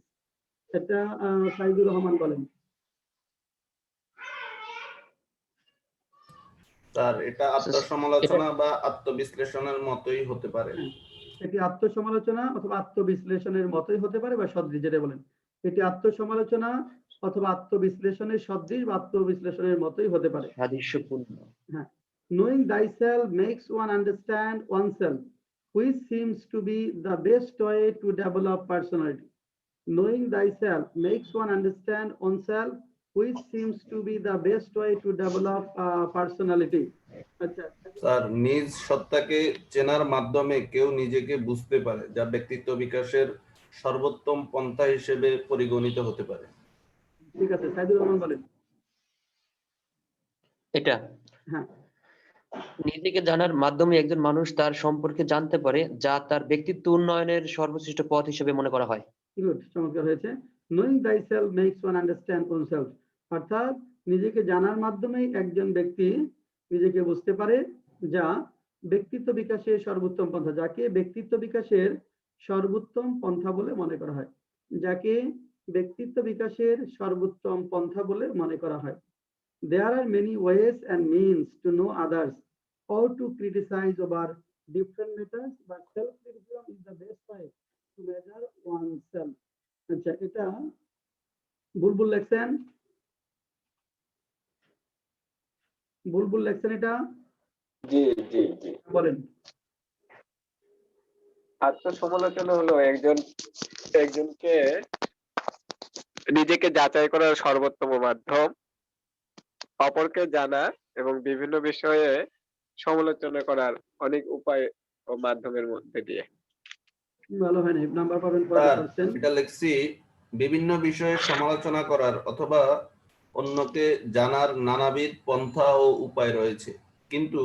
এটা সাইদুর রহমান বলেন। স্যার এটা আত্মসমালোচনা বা আত্মবিশ্লেষণের মতোই হতে পারে। এটি আত্মসমালোচনা অথবা আত্মবিশ্লেষণের মতোই হতে পারে বা সদৃশ, যেটা বলেন। এটি আত্মসমালোচনা অথবা আত্মবিশ্লেষণের সদৃশ বা আত্মবিশ্লেষণের মতোই হতে পারে। সাদৃশ্যপূর্ণ। হ্যাঁ, knowing thyself makes one understand oneself, which seems to be the best way to develop personality. Knowing thyself makes one understand oneself, which seems to be the best way to develop personality. আচ্ছা, sir, নিজ সত্তাকে চেনার মাধ্যমে কেউ নিজেকে বুঝতে পারে, যা ব্যক্তিত্ব বিকাশের সর্বোত্তম পন্থা হিসেবে পরিগণিত হতে পারে। ঠিক আছে, সাইদুর রহমান বলেন। এটা হ্যাঁ, নিজেকে জানার মাধ্যমে একজন মানুষ তার সম্পর্কে জানতে পারে, যা তার ব্যক্তিত্ব উন্নয়নের সর্বশ্রেষ্ঠ পথ হিসেবে মনে করা হয়। গুড, চমৎকার হয়েছে। knowing thyself makes one understand oneself, অর্থাৎ নিজেকে জানার মাধ্যমেই একজন ব্যক্তি নিজেকে বুঝতে পারে, যা ব্যক্তিত্ব বিকাশের সর্বোত্তম পন্থা, যাকে ব্যক্তিত্ব বিকাশের সর্বোত্তম পন্থা বলে মনে করা হয়, যাকে ব্যক্তিত্ব বিকাশের সর্বোত্তম পন্থা বলে মনে করা হয়। There are many ways and means to know others or to criticize over different matters, but self-criticism is the best way to measure oneself. আচ্ছা, এটা বুলবুল লেখছেন, বুলবুল লেখছেন এটা। জি জি জি, বলেন। আত্মসমালোচনা হলো একজনকে নিজেকে যাচাই করার সর্বোত্তম মাধ্যম, অপরকে জানা এবং বিভিন্ন বিষয়ে সমালোচনা করার অনেক উপায় ও মাধ্যমের মধ্যে দিয়ে। ভালো হয় না, নাম্বার পাবেন স্যার, 40%। এটা লিখছি বিভিন্ন বিষয়ে সমালোচনা করার অথবা অন্যকে জানার নানাবিধ পন্থা ও উপায় রয়েছে, কিন্তু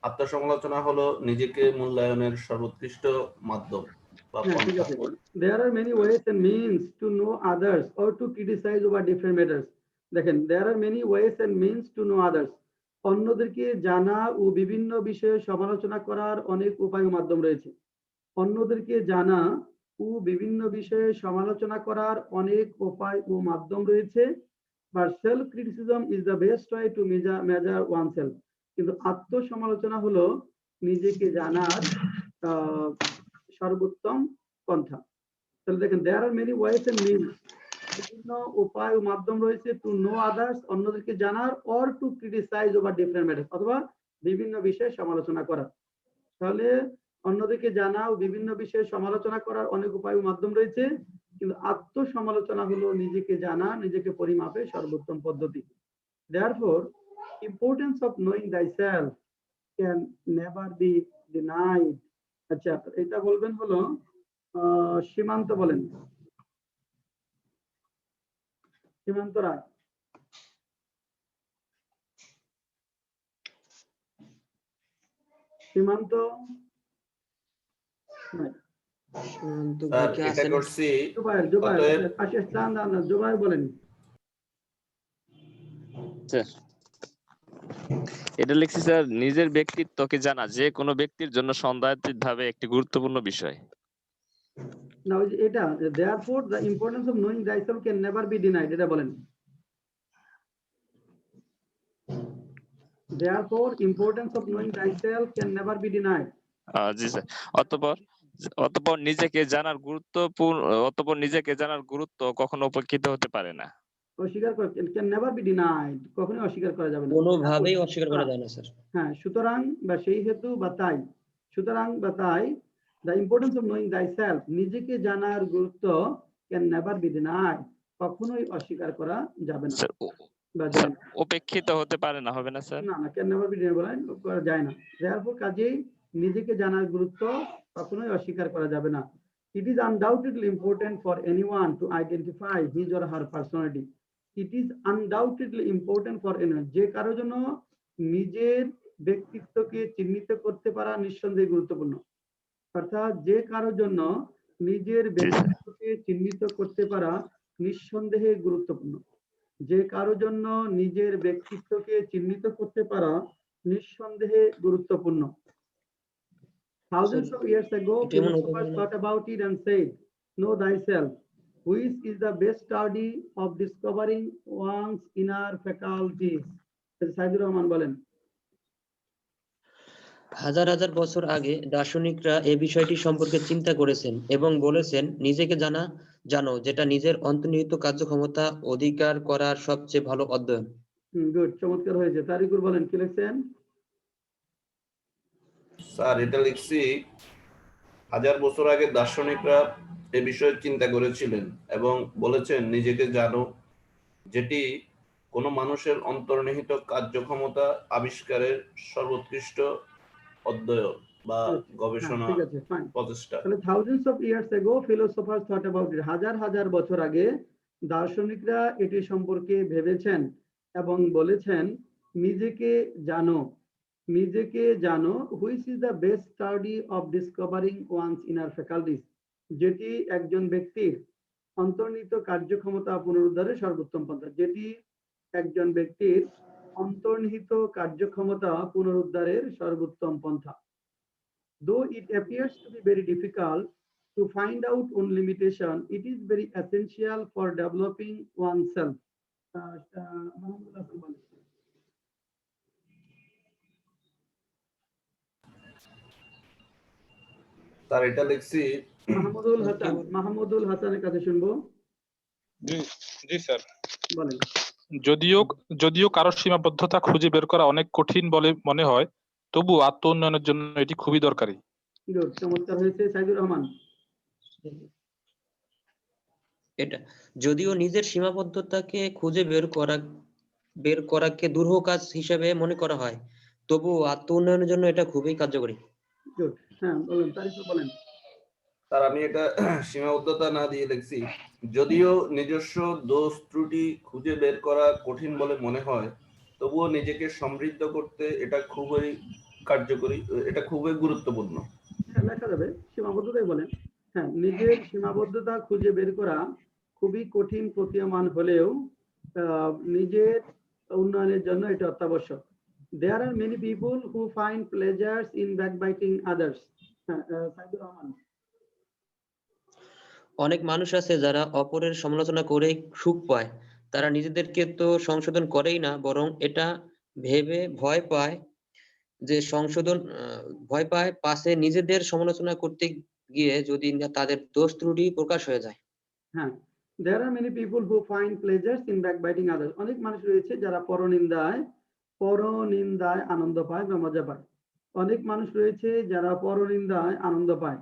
আত্মসমালোচনা হলো নিজেকে মূল্যায়নের সর্বোৎকৃষ্ট মাধ্যম বা হ্যাঁ, ঠিক পন্থা। আছে। There are many ways and means to know others or to criticize over different matters. দেখেন, there are many ways and means to know others. অন্যদেরকে জানা ও বিভিন্ন বিষয়ে সমালোচনা করার অনেক উপায় ও মাধ্যম রয়েছে। অন্যদেরকে জানা ও বিভিন্ন বিষয়ে সমালোচনা করার অনেক উপায় ও মাধ্যম রয়েছে, but self criticism is the best way to measure oneself. কিন্তু আত্মসমালোচনা হলো নিজেকে জানার সর্বোত্তম পন্থা। তাহলে দেখেন, there are many ways and means, বিভিন্ন উপায় ও মাধ্যম রয়েছে to know others, অন্যদেরকে জানার, or to criticize over different matters, অথবা বিভিন্ন বিষয়ে সমালোচনা করা। তাহলে অন্যদেরকে জানা ও বিভিন্ন বিষয়ে সমালোচনা করার অনেক উপায় ও মাধ্যম রয়েছে, কিন্তু আত্মসমালোচনা হলো নিজেকে জানা, নিজেকে পরিমাপের সর্বোত্তম পদ্ধতি। Therefore, importance of knowing thyself can never be denied. আচ্ছা, এটা বলবেন হলো সীমান্ত, বলেন। সীমান্ত রায়। সীমান্ত স্যার, এটা করছি জুবায়ের, আশিস চাঁদ, জুবায়ের বলেন। এটা লিখছি স্যার, নিজের ব্যক্তিত্বকে জানা যে কোনো ব্যক্তির জন্য সন্দেহাতীতভাবে একটি গুরুত্বপূর্ণ বিষয়। না, ওই যে এটা, therefore the importance of knowing thyself can never be denied, এটা বলেন। Therefore, importance of knowing thyself can never be denied. G sir. অতঃপর নিজেকে জানার গুরুত্ব কখনো উপেক্ষিত হতে পারে না। অস্বীকার করা, can never be denied, কখনোই অস্বীকার করা যাবে না, কোনোভাবেই অস্বীকার করা যায় না স্যার। হ্যাঁ, সুতরাং বা সেই হেতু বা তাই, সুতরাং বা তাই, the importance of knowing thyself, নিজেকে জানার গুরুত্ব can never be denied, কখনোই অস্বীকার করা যাবে না বা যায় না। উপেক্ষিত হতে পারে না, হবে না স্যার? না, can never be denied করা যায় না। therefore, কাজেই নিজেকে জানার গুরুত্ব কখনোই অস্বীকার করা যাবে না। It is undoubtedly important for anyone to identify his or her personality. It is undoubtedly important for anyone, যে কারোর জন্য নিজের ব্যক্তিত্বকে চিহ্নিত করতে পারা নিঃসন্দেহে গুরুত্বপূর্ণ। অর্থাৎ যে কারোর জন্য নিজের ব্যক্তিত্বকে চিহ্নিত করতে পারা নিঃসন্দেহে গুরুত্বপূর্ণ। যে কারোর জন্য নিজের ব্যক্তিত্বকে চিহ্নিত করতে পারা নিঃসন্দেহে গুরুত্বপূর্ণ। Thousands of years ago, philosophers thought about it and said, know thyself, which is the best study of discovering one's inner faculties. Saidur Rahman বলেন। হাজার হাজার বছর আগে দার্শনিকরা এই বিষয়টি সম্পর্কে চিন্তা করেছেন এবং বলেছেন, নিজেকে জানো, যেটা নিজের অন্তর্নিহিত কার্যক্ষমতা অধিকার করার সবচেয়ে ভালো অধ্যয়ন। গুড, চমৎকার হয়েছে। তারিকুর বলেন কি লিখছেন? স্যার এটা লিখছি, হাজার বছর আগে দার্শনিকরা এ বিষয়ে চিন্তা করেছিলেন এবং বলেছেন, নিজেকে জানো, যেটি কোনো মানুষের অন্তর্নিহিত কার্যক্ষমতা আবিষ্কারের সর্বোৎকৃষ্ট অধ্যয়ন বা গবেষণা ঠিক আছে, ফাইন। প্রচেষ্টা। তাহলে thousands of years ago philosophers thought about it. হাজার হাজার বছর আগে দার্শনিকরা এটি সম্পর্কে ভেবেছেন এবং বলেছেন, নিজেকে জানো, নিজেকে জানো, which is the best study of discovering one's inner faculties, যেটি একজন ব্যক্তির অন্তর্নিহিত কার্যক্ষমতা পুনরুদ্ধারের সর্বোত্তম পন্থা, যেটি একজন ব্যক্তির অন্তর্নিহিত কার্যক্ষমতা পুনরুদ্ধারের সর্বোত্তম পন্থা। Though it appears to be very difficult to find out own limitation, it is very essential for developing oneself. তার এটা লিখছি, মাহমুদুল হাসানের কাছে শুনবো। জি স্যার। বলেন। যদিও কারোর সীমাবদ্ধতা খুঁজে বের করা অনেক কঠিন বলে মনে হয়, তবু আত্ম উন্নয়নের জন্য এটি খুবই দরকারি। চমৎকার হয়েছে। সাইদুর রহমান। এটা যদিও নিজের সীমাবদ্ধতাকে খুঁজে বের করাকে দুরূহ কাজ হিসেবে মনে করা হয়, তবু আত্ম উন্নয়নের জন্য এটা খুবই কার্যকরী। হ্যাঁ বলেন, তারিকুর বলেন। স্যার আমি এটা সীমাবদ্ধতা না দিয়ে লিখছি, যদিও নিজস্ব দোষ ত্রুটি খুঁজে বের করা কঠিন বলে মনে হয়, তবুও নিজেকে সমৃদ্ধ করতে এটা খুবই কার্যকরী, এটা খুবই গুরুত্বপূর্ণ। হ্যাঁ লেখা যাবে, সীমাবদ্ধতাই বলেন। হ্যাঁ, নিজের সীমাবদ্ধতা খুঁজে বের করা খুবই কঠিন প্রতীয়মান হলেও নিজের উন্নয়নের জন্য এটা অত্যাবশ্যক। There are many people who find pleasures in backbiting others. Saidur Rahman. অনেক মানুষ আছে যারা অপরের সমালোচনা করে সুখ পায়। তারা নিজেদেরকে তো সংশোধন করেই না, বরং এটা ভেবে ভয় পায় পাশে নিজেদের সমালোচনা করতে গিয়ে যদি তাদের দোষ ত্রুটি প্রকাশ হয়ে যায়। হ্যাঁ, there are many people who find pleasures in backbiting others. অনেক মানুষ রয়েছে যারা পরনিন্দায় আনন্দ পায় বা মজা পায়। অনেক মানুষ রয়েছে যারা পরনিন্দায় আনন্দ পায়।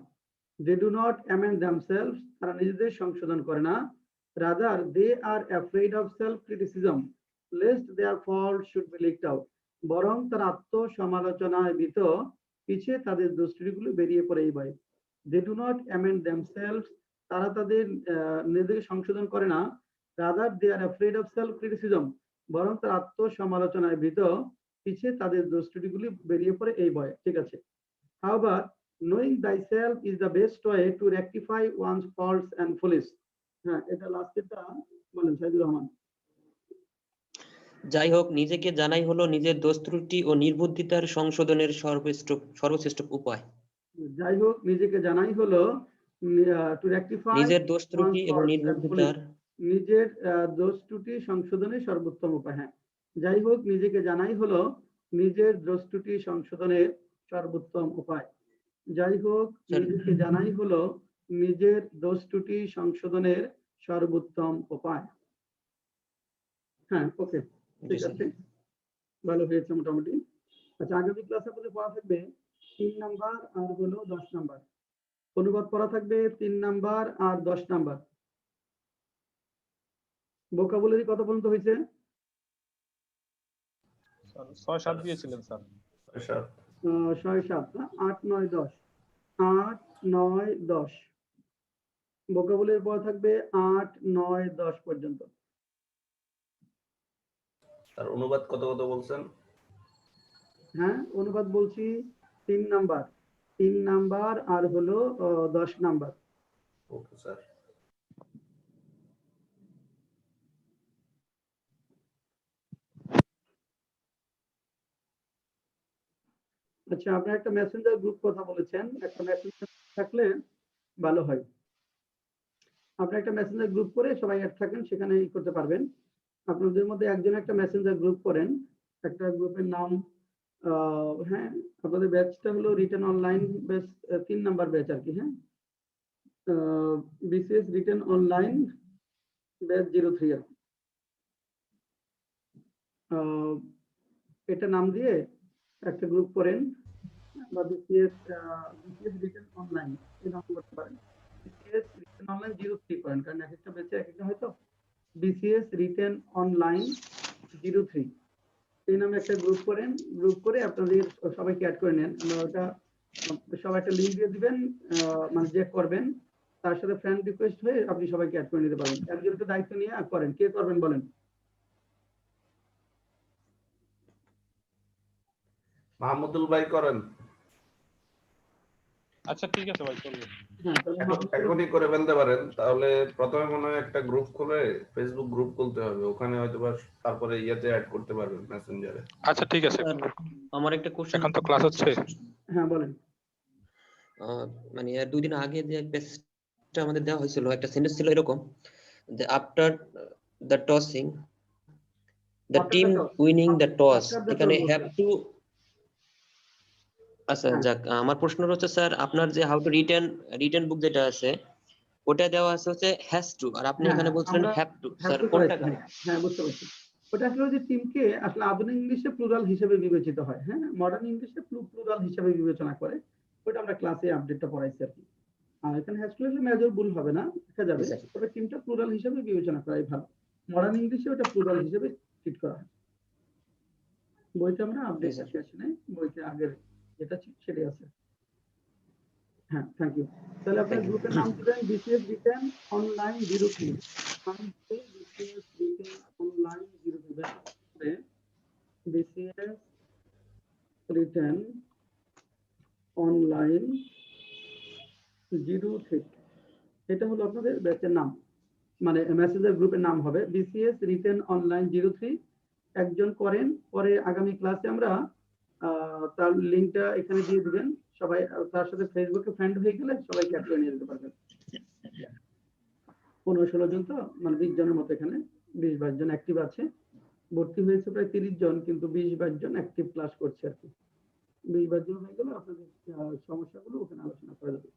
They do not amend themselves, তারা নিজেদের সংশোধন করে না। Rather, they are afraid of self-criticism, lest their fault should be leaked out. বরং তারা আত্মসমালোচনায় ভীত, পিছে তাদের দোষগুলো বেরিয়ে পড়ে এই ভয়। They do not amend themselves, তারা তাদের নিজেদের সংশোধন করে না। Rather, they are afraid of self-criticism, বরং তারা আত্মসমালোচনায় ভীত, পিছে তাদের দোষগুলো বেরিয়ে পড়ে এই ভয়। ঠিক আছে। However, knowing thyself is the best way to rectify one's faults and follies. হ্যাঁ, এটা লাস্টেরটা বলেন সাইদুর রহমান। যাই হোক, নিজেকে জানাই হলো নিজের দোষ ত্রুটি ও নির্বুদ্ধিতার সংশোধনের সর্বশ্রেষ্ঠ উপায়। যাই হোক, নিজেকে জানাই হলো টু রেকটিফাই নিজের দোষ ত্রুটি এবং নির্বুদ্ধিতার নিজের দোষ ত্রুটি সংশোধনের সর্বোত্তম উপায়। হ্যাঁ, যাই হোক, নিজেকে জানাই হলো নিজের দোষ ত্রুটি সংশোধনের সর্বোত্তম উপায়। যাই হোক, নিজেকে জানাই হলো নিজের দোষ ত্রুটি সংশোধনের সর্বোত্তম উপায়। হ্যাঁ, ওকে, ঠিক আছে, ভালো হয়েছে মোটামুটি। আচ্ছা, আগামী ক্লাসে আমাদের পড়া থাকবে 3 নাম্বার আর হলো 10 নাম্বার। অনুবাদ পড়া থাকবে 3 নাম্বার আর 10 নাম্বার। ভোকাবুলারি কত পর্যন্ত হয়েছে? 6-7 দিয়েছিলেন স্যার। 6-7 না, 8, 9, 10। 8, 9, 10 ভোকাবুলারি পড়া থাকবে 8, 9, 10 পর্যন্ত। আর অনুবাদ কত বলছেন? হ্যাঁ, অনুবাদ বলছি 3 নাম্বার আর হলো 10 নাম্বার। Okay sir. আচ্ছা, আপনি একটা মেসেঞ্জার গ্রুপ কথা বলেছেন, একটা মেসেঞ্জার থাকলে ভালো হয়। আপনি একটা মেসেঞ্জার গ্রুপ করে সবাই অ্যাড থাকেন, সেখানে করতে পারবেন। আপনাদের মধ্যে একজন একটা মেসেঞ্জার গ্রুপ করেন, একটা গ্রুপের নাম হ্যাঁ, আপনাদের ব্যাচটা হলো written online batch 3 number batch আর কি। হ্যাঁ, বিসিএস রিটেন অনলাইন ব্যাচ 03 আর কি। এটা নাম দিয়ে একটা গ্রুপ করেন বা বিসিএস রিটেন অনলাইন এই নাম করতে পারেন। বিসিএস রিটেন অনলাইন 03 করেন, কারণ এক একটা ব্যাচে এক একটা হয়তো। বিসিএস রিটেন অনলাইন 03 এই নামে একটা গ্রুপ করেন। গ্রুপ করে আপনাদের সবাইকে অ্যাড করে নেন। ওটা সবাই একটা লিংক দিয়ে দিবেন, মানে যে করবেন তার সাথে ফ্রেন্ড রিকোয়েস্ট হয়ে আপনি সবাইকে অ্যাড করে নিতে পারবেন। একজনকে দায়িত্ব নিয়ে করেন। কে করবেন বলেন? মাহমুদুল ভাই করেন। আচ্ছা ঠিক আছে ভাই, চলবে। হ্যাঁ, তাহলে এখনই করে ফেলতে পারেন। তাহলে প্রথমে মনে হয় একটা গ্রুপ খুলে ফেসবুক গ্রুপ খুলতে হবে, ওখানে হয়তো বা তারপরে ইয়েতে অ্যাড করতে পারবেন মেসেঞ্জারে। আচ্ছা ঠিক আছে, আমার একটা কোশ্চেন। এখন তো ক্লাস হচ্ছে। হ্যাঁ বলেন। মানে 2 দিন আগে যে পেজটা আমাদের দেওয়া হয়েছিল, একটা সেন্টেন্স ছিল এরকম যে after the tossing the After team the toss. Winning the toss, After the এখানে toss হ্যাভ বলতে। টু। আচ্ছা যাক, আমার প্রশ্ন হচ্ছে স্যার, আপনার যে হাউ টু রিটেন বুক যেটা আছে ওটা দেওয়া আছে হচ্ছে হ্যাজ টু, আর আপনি হ্যাঁ, এখানে বলছেন আমরা have to. have sir to কোনটা করাইছি। হ্যাঁ, বুঝতে পারছি। ওটা আসলে যে টিমকে আসলে আধুনিক ইংলিশে প্লুরাল হিসেবে বিবেচিত হয়। হ্যাঁ, মডার্ন ইংলিশে প্লুরাল হিসেবে বিবেচনা করে। ওটা আমরা ক্লাসে আপডেটটা পড়াইছি আর কি। আর এখানে হ্যাজ টু হলে মেজর ভুল হবে না, দেখা যাবে। তবে টিমটা প্লুরাল হিসেবে বিবেচনা করাই ভালো। মডার্ন ইংলিশে ওটা প্লুরাল হিসেবে ট্রিট করা হয়। বইটা আমরা আপডেট করতে আসি নাই, বইতে আগের যেটা ছিল সেটাই আছে। হ্যাঁ, থ্যাংক ইউ। তাহলে আপনার গ্রুপের নাম দিবেন BCS written online 03। BCS written online 03 BCS written online 03 এটা হলো আপনাদের ব্যাচের নাম, মানে মেসেঞ্জার গ্রুপের নাম হবে বিসিএস রিটেন অনলাইন 03। একজন করেন, পরে আগামী ক্লাসে আমরা তার লিংকটা এখানে দিয়ে দিবেন। সবাই তার সাথে ফেসবুকে ফ্রেন্ড হয়ে গেলে সবাইকে অ্যাড করে নিয়ে যেতে পারবেন। 15-16 জন, তো মানে 20 জনের মতো, এখানে 20-22 জন অ্যাক্টিভ আছে। ভর্তি হয়েছে প্রায় 30 জন, কিন্তু 20-22 জন অ্যাক্টিভ ক্লাস করছে আর কি। 20-22 জন হয়ে গেলে আপনাদের সমস্যাগুলো ওখানে আলোচনা করা যাবে।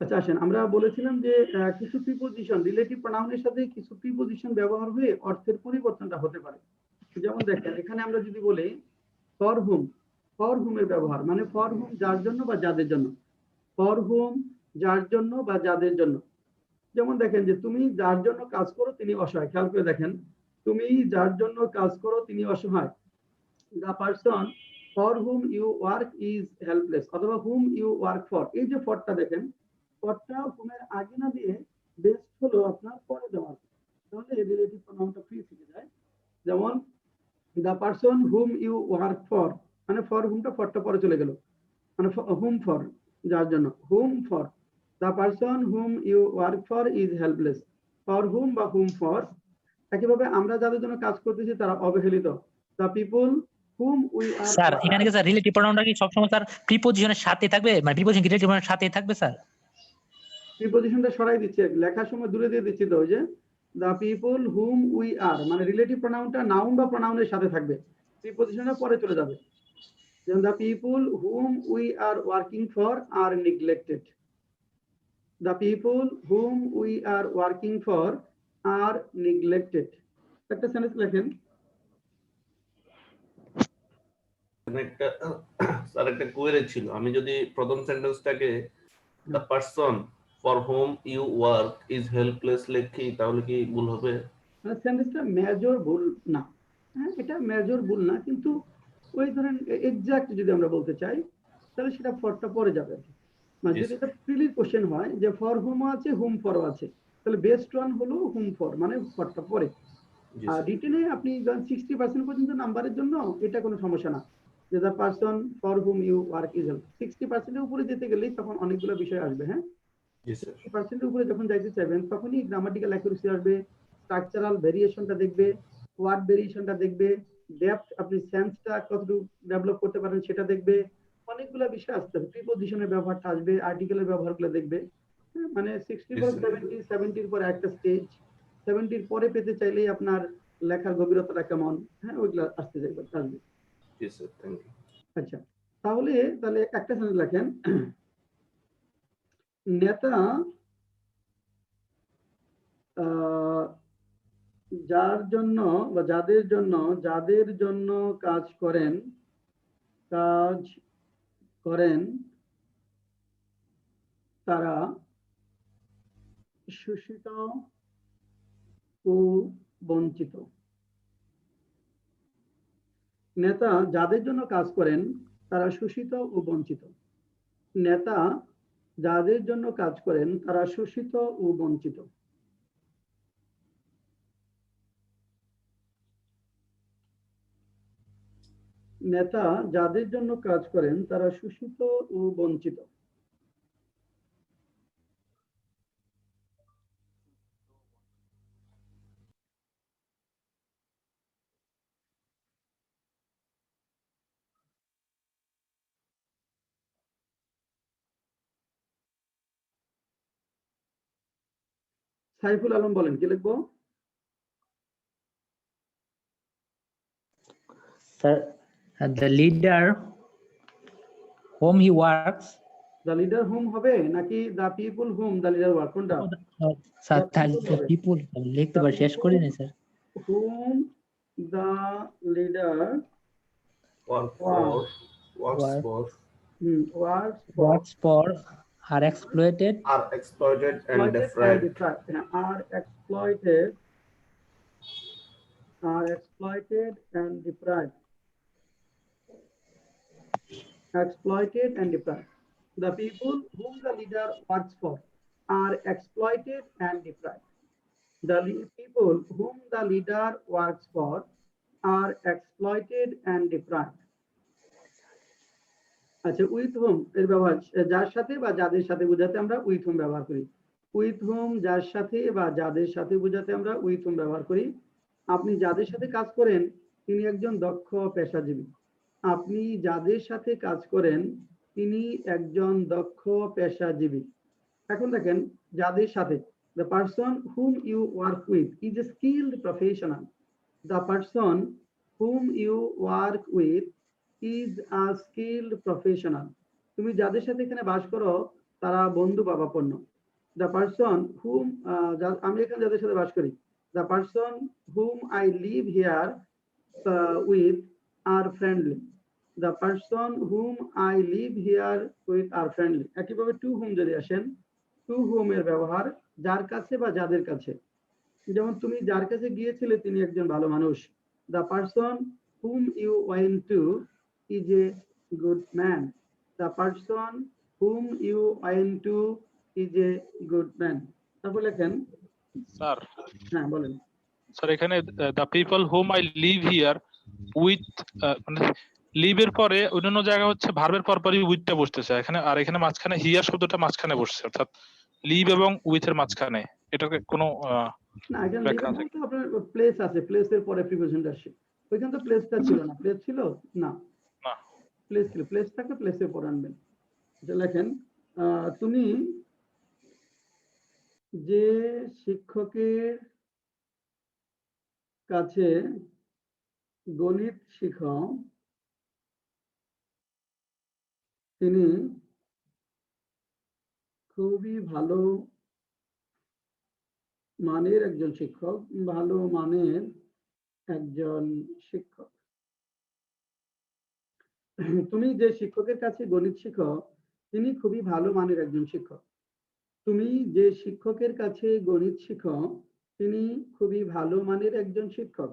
আচ্ছা আসেন, আমরা বলেছিলাম যে কিছু প্রিপোজিশন রিলেটিভ প্রোনাউনের সাথে কিছু প্রিপোজিশন ব্যবহার হয়ে অর্থের পরিবর্তনটা হতে পারে। যেমন দেখেন এখানে আমরা যদি বলি ফর হুম, ফর হুমের ব্যবহার মানে ফর হুম যার জন্য বা যাদের জন্য। ফর হুম যার জন্য বা যাদের জন্য। যেমন দেখেন যে তুমি যার জন্য কাজ করো তিনি অসহায়। খেয়াল করে দেখেন, তুমি যার জন্য কাজ করো তিনি অসহায়। The person for whom you work is helpless, অথবা হুম ইউ ওয়ার্ক ফর। এই যে ফরটা দেখেন, ফরটা হুমের আগে না দিয়ে বেস্ট হলো আপনার পরে দেওয়া, তাহলে রিলেটিভ প্রোনাউনটা ফ্রি থেকে যায়। যেমন the person whom you work for, মানে ফর হুমটা ফরটা পরে চলে গেল, মানে হুম ফর যার জন্য, whom for. The person whom you work for is helpless, for whom বা হুম ফর। একইভাবে আমরা যাদের জন্য কাজ করতেছি তারা অবহেলিত। The people whom we R. Sir এখানে কি স্যার রিলেটিভ প্রোনাউনটা কি সবসময় স্যার প্রিপোজিশনের সাথে থাকবে, মানে প্রিপোজিশন রিলেটিভ প্রোনাউনের সাথে থাকবে স্যার? প্রিপোজিশনটা সরাই দিচ্ছি, লেখার সময় দূরে দিয়ে দিচ্ছি। তো ওই যে দ্য পিপল হুম উই আর, মানে রিলেটিভ প্রোনাউনটা নাউন বা প্রোনাউনের সাথে থাকবে, প্রিপোজিশনটা পরে চলে যাবে। যেমন the people whom we are working for are neglected. The people whom we are working for are neglected. একটা সেন্টেন্স লেখেন। একটা স্যার একটা কোয়েরি ছিল, আমি যদি প্রথম সেন্টেন্সটাকে the person for whom you work is helpless লিখি, তাহলে কি ভুল হবে? মানে সেন্টেন্সটা মেজর ভুল না। হ্যাঁ, এটা মেজর ভুল না, কিন্তু ওই ধরেন এক্সাক্ট যদি আমরা বলতে চাই তাহলে সেটা ফরটা পরে যাবে। মানে যদি এটা প্রিলি কোশ্চেন হয় যে ফর হুম আছে হুম ফর আছে, তাহলে বেস্ট ওয়ান হলো হুম ফর, মানে ফরটা পরে। আর রিটেনে আপনি 60% পর্যন্ত নাম্বারের জন্য এটা কোনো সমস্যা না, যে the person for whom you work is help. 60% উপরে যেতে গেলেই তখন অনেকগুলো বিষয় আসবে। হ্যাঁ, 60% উপরে যখন যাইতে চাইবেন তখনই গ্রামাটিক্যাল অ্যাকুরেসি আসবে, স্ট্রাকচারাল ভেরিয়েশনটা দেখবে, ওয়ার্ড ভেরিয়েশনটা দেখবে, ডেপথ আপনি সেন্সটা কতটুকু ডেভেলপ করতে পারেন সেটা দেখবে, অনেকগুলো বিষয় আসতে হবে। প্রিপোজিশনের ব্যবহারটা আসবে, আর্টিকেলের ব্যবহারগুলো দেখবে। মানে 64 70 70-র পরে একটা স্টেজ, 70-র পরে পেতে চাইলেই আপনার লেখার গভীরতাটা কেমন, হ্যাঁ ওইগুলো আসতে যাবে আসবে। জি স্যার, থ্যাংক ইউ। আচ্ছা, তাহলে একটা সেন্টেন্স লেখেন, নেতা যার জন্য বা যাদের জন্য কাজ করেন তারা শোষিত ও বঞ্চিত। নেতা যাদের জন্য কাজ করেন তারা শোষিত ও বঞ্চিত। নেতা যাদের জন্য কাজ করেন তারা শোষিত ও বঞ্চিত। নেতা যাদের জন্য কাজ করেন তারা শোষিত ও বঞ্চিত। সাইফুল আলম বলেন, কি লিখবো? Sir, the leader whom he works. The leader whom হবে নাকি the people whom the leader work, কোনটা? স্যার The পিপল লিখতে পারি, শেষ করি না sir. whom the leader works for are exploited and deprived. are exploited and deprived. Exploited and deprived. The people whom the leader works for are exploited and deprived. The people whom the leader works for are exploited and deprived. আচ্ছা, with home এর ব্যবহার যার সাথে বা যাদের সাথে বোঝাতে আমরা উইথ হোম ব্যবহার করি। উইথ হোম যার সাথে বা যাদের সাথে বোঝাতে আমরা উইথ হোম ব্যবহার করি। আপনি যাদের সাথে কাজ করেন তিনি একজন দক্ষ পেশাজীবী। আপনি যাদের সাথে কাজ করেন তিনি একজন দক্ষ পেশাজীবী। এখন দেখেন যাদের সাথে, the person whom you work with is a skilled professional. The person whom you work with is a skilled professional. তুমি যাদের সাথে এখানে বাস করো তারা বন্ধু ভাবাপন্ন। The person whom আমি এখানে যাদের সাথে বাস করি, the person whom I live here with are friendly. The person whom I live here with are friendly. একইভাবে to whom যদি আসেন, to whom এর ব্যবহার যার কাছে বা যাদের কাছে। যেমন তুমি যার কাছে গিয়েছিলে তিনি একজন ভালো মানুষ। The person whom you went to is a good man. The person whom you went to is a good man. তারপর লেখেন, স্যার হ্যাঁ বলেন। স্যার এখানে the people hmm I live here with, মানে লিভ এর পরে অন্যান্য জায়গা হচ্ছে ভার্বের পরপরই উইথটা বসতেছে এখানে, আর এখানে মাঝখানে হিয়ার শব্দটা মাঝখানে বসছে, অর্থাৎ লিভ এবং উইথ এর মাঝখানে। এটাকে কোনো না, এখানে লিভ এর তো আপনার প্লেস আছে, প্লেসের পরে প্রিপোজিশনটা আসে। ওইখানে তো প্লেসটা ছিল না, প্লেস ছিল না, প্লেস ছিল, প্লেস থাকে প্লেসের পরে আনবেন। এটা লেখেন, তুমি যে শিক্ষকের কাছে গণিত শিখাও তিনি খুবই ভালো মানের একজন শিক্ষক, ভালো মানের একজন শিক্ষক। তুমি যে শিক্ষকের কাছে গণিত শিখো তিনি খুবই ভালো মানের একজন শিক্ষক। তুমি যে শিক্ষকের কাছে গণিত শিখো তিনি খুবই ভালো মানের একজন শিক্ষক।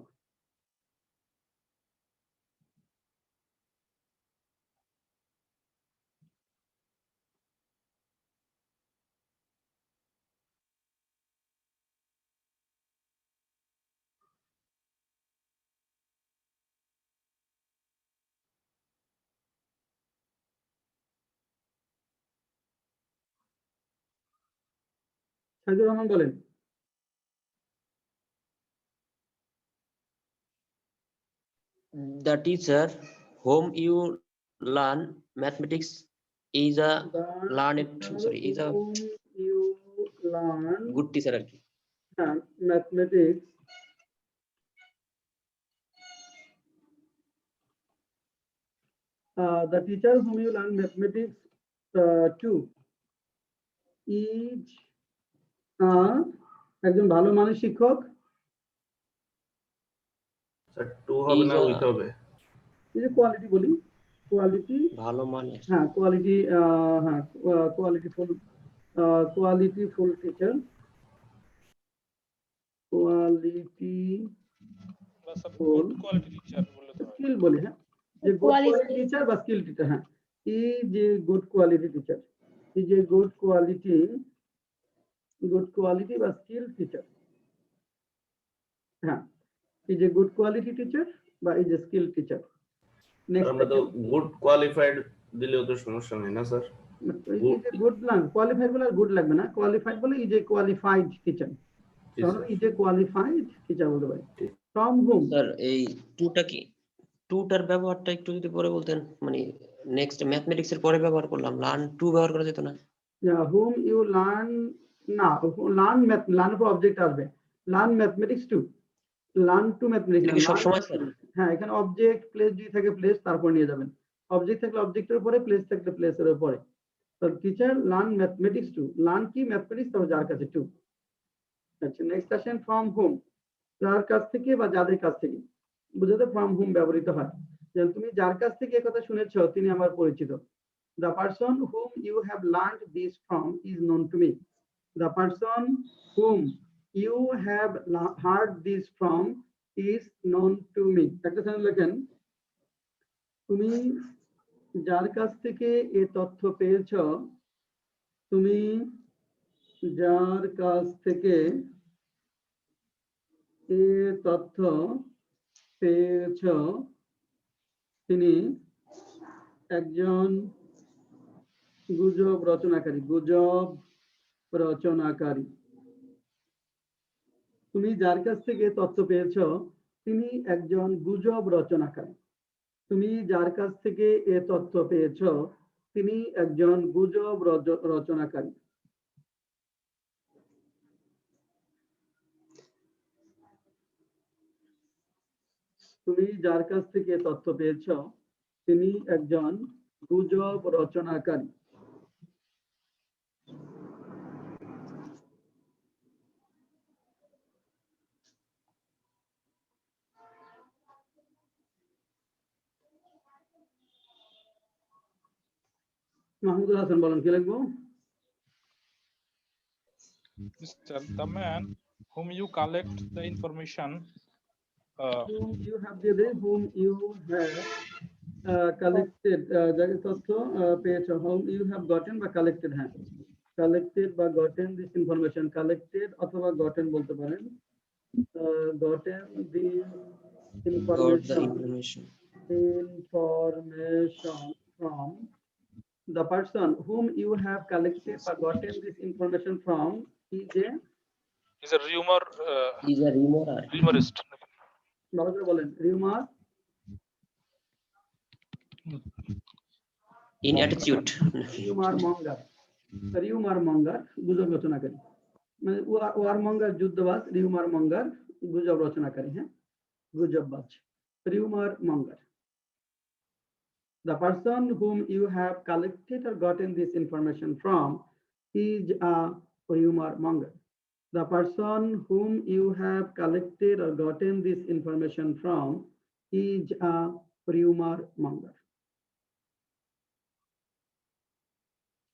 সাইদুর রহমান বলেন। The teacher whom you learn mathematics is a good teacher আর কি। Mathematics The teacher whom you learn mathematics to is একজন ভালো মানের শিক্ষক। স্যার টু হবে না Is a- উইথ হবে? এই যে কোয়ালিটি বলি, কোয়ালিটি, ভালো মানে হ্যাঁ কোয়ালিটি, হ্যাঁ কোয়ালিটিফুল টিচার, কোয়ালিটি বা sir Full. Good quality teacher বললে তো হয়। স্কিল বলি, হ্যাঁ যে গুড কোয়ালিটি টিচার বা স্কিল টিচার, হ্যাঁ is a good quality teacher, is a good quality বা স্কিল টিচার, হ্যাঁ is a good quality teacher বা is a skill teacher. Sir আমরা তো গুড কোয়ালিফাইড দিলেও তো সমস্যা নেই না স্যার? গুড লাগে, কোয়ালিফাইড বলে আর গুড লাগবে না, কোয়ালিফাইড বলে ইজ এ কোয়ালিফাইড টিচার, তাহলে ইজ এ কোয়ালিফাইড টিচার বলতে পারি। ফ্রম হুম, স্যার এই টুটা কি, টুটার ব্যবহারটা একটু যদি পরে বলতেন, মানে নেক্সট ম্যাথমেটিক্স এর পরে ব্যবহার করলাম, লার্ন টু ব্যবহার করা যেত না? whom you learn, না লার্ন ফর অবজেক্ট আসবে, learn mathematics to, learn to mathematics এটা কি সবসময় স্যার? হ্যাঁ এখানে অবজেক্ট প্লেস যদি থাকে প্লেস তারপর নিয়ে যাবেন, অবজেক্ট থাকলে অবজেক্টের উপরে, প্লেস থাকলে প্লেসের উপরে। তো teacher learn mathematics to, learn কি ম্যাথমেটিক্স, তবে যার কাছে টু। আচ্ছা নেক্সট আসেন ফ্রম হুম, যার কাছ থেকে বা যাদের কাছ থেকে, বুঝাতে ফ্রম হুম ব্যবহৃত হয়। যেমন তুমি যার কাছ থেকে এই কথা শুনেছ তিনি আমার পরিচিত। The person whom you have learned this from is known to me. The person whom you have heard this from is known to me. একটা সেন্টেন্স লেখেন, তুমি যার কাছ থেকে এই তথ্য পেয়েছ, তুমি যার কাছ থেকে এই তথ্য পেয়েছ তিনি একজন গুজব রচনাকারী, গুজব রচনাকারী। তুমি যার কাছ থেকে তথ্য পেয়েছ তিনি একজন গুজব রচনাকারী, তুমি যার কাছ থেকে এ তথ্য পেয়েছ তিনি একজন গুজব রচনাকারী। তুমি যার কাছ থেকে তথ্য পেয়েছ তিনি একজন গুজব রচনাকারী। মাহমুদুল হাসান বলেন কি লিখবো? Mr. The man whom you collect the information whom you have whom you have collected, যাকে তথ্য পেয়েছ, whom you have gotten বা collected, হ্যাঁ collected বা gotten this information, collected অথবা gotten বলতে পারেন, gotten this information from the person whom you have collected or gotten this information from is a rumor, Is a rumorist. ভালো করে বলেন, rumor in attitude, rumor monger গুজব রচনাকারী, মানে war monger যুদ্ধবাজ, রিউমার মঙ্গার গুজব রচনাকারী, হ্যাঁ গুজববাজ, rumour monger. The person whom you have collected or gotten this information from is a rumor monger. The person whom you have collected or gotten this information from is a rumor monger.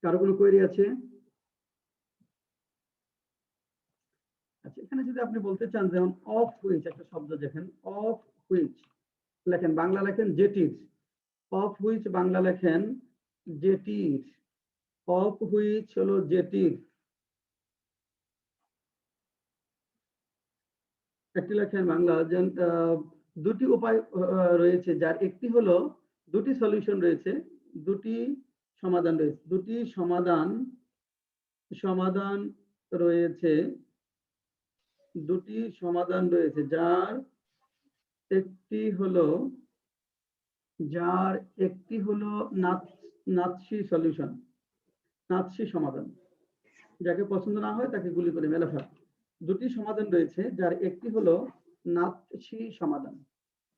কারো কোনো query আছে? আচ্ছা এখানে যদি আপনি বলতে চান, যেমন অফ হুইচ একটা শব্দ দেখেন, অফ হুইচ লেখেন, বাংলা লেখেন জেটির, অফ হুইচ বাংলা লেখেন জেটির, অফ হুইচ হলো জেটির। একটি লেখেন বাংলা, দুটি উপায় রয়েছে, যার একটি হলো, দুটি সলিউশন রয়েছে, দুটি সমাধান রয়েছে, দুটি সমাধান রয়েছে, দুটি সমাধান রয়েছে, যার একটি হলো নাৎসি সলিউশন, নাৎসি সমাধান, যাকে পছন্দ না হয় তাকে গুলি করে মেরে ফেলা। দুটি সমাধান রয়েছে, যার একটি হলো নাৎসি সমাধান,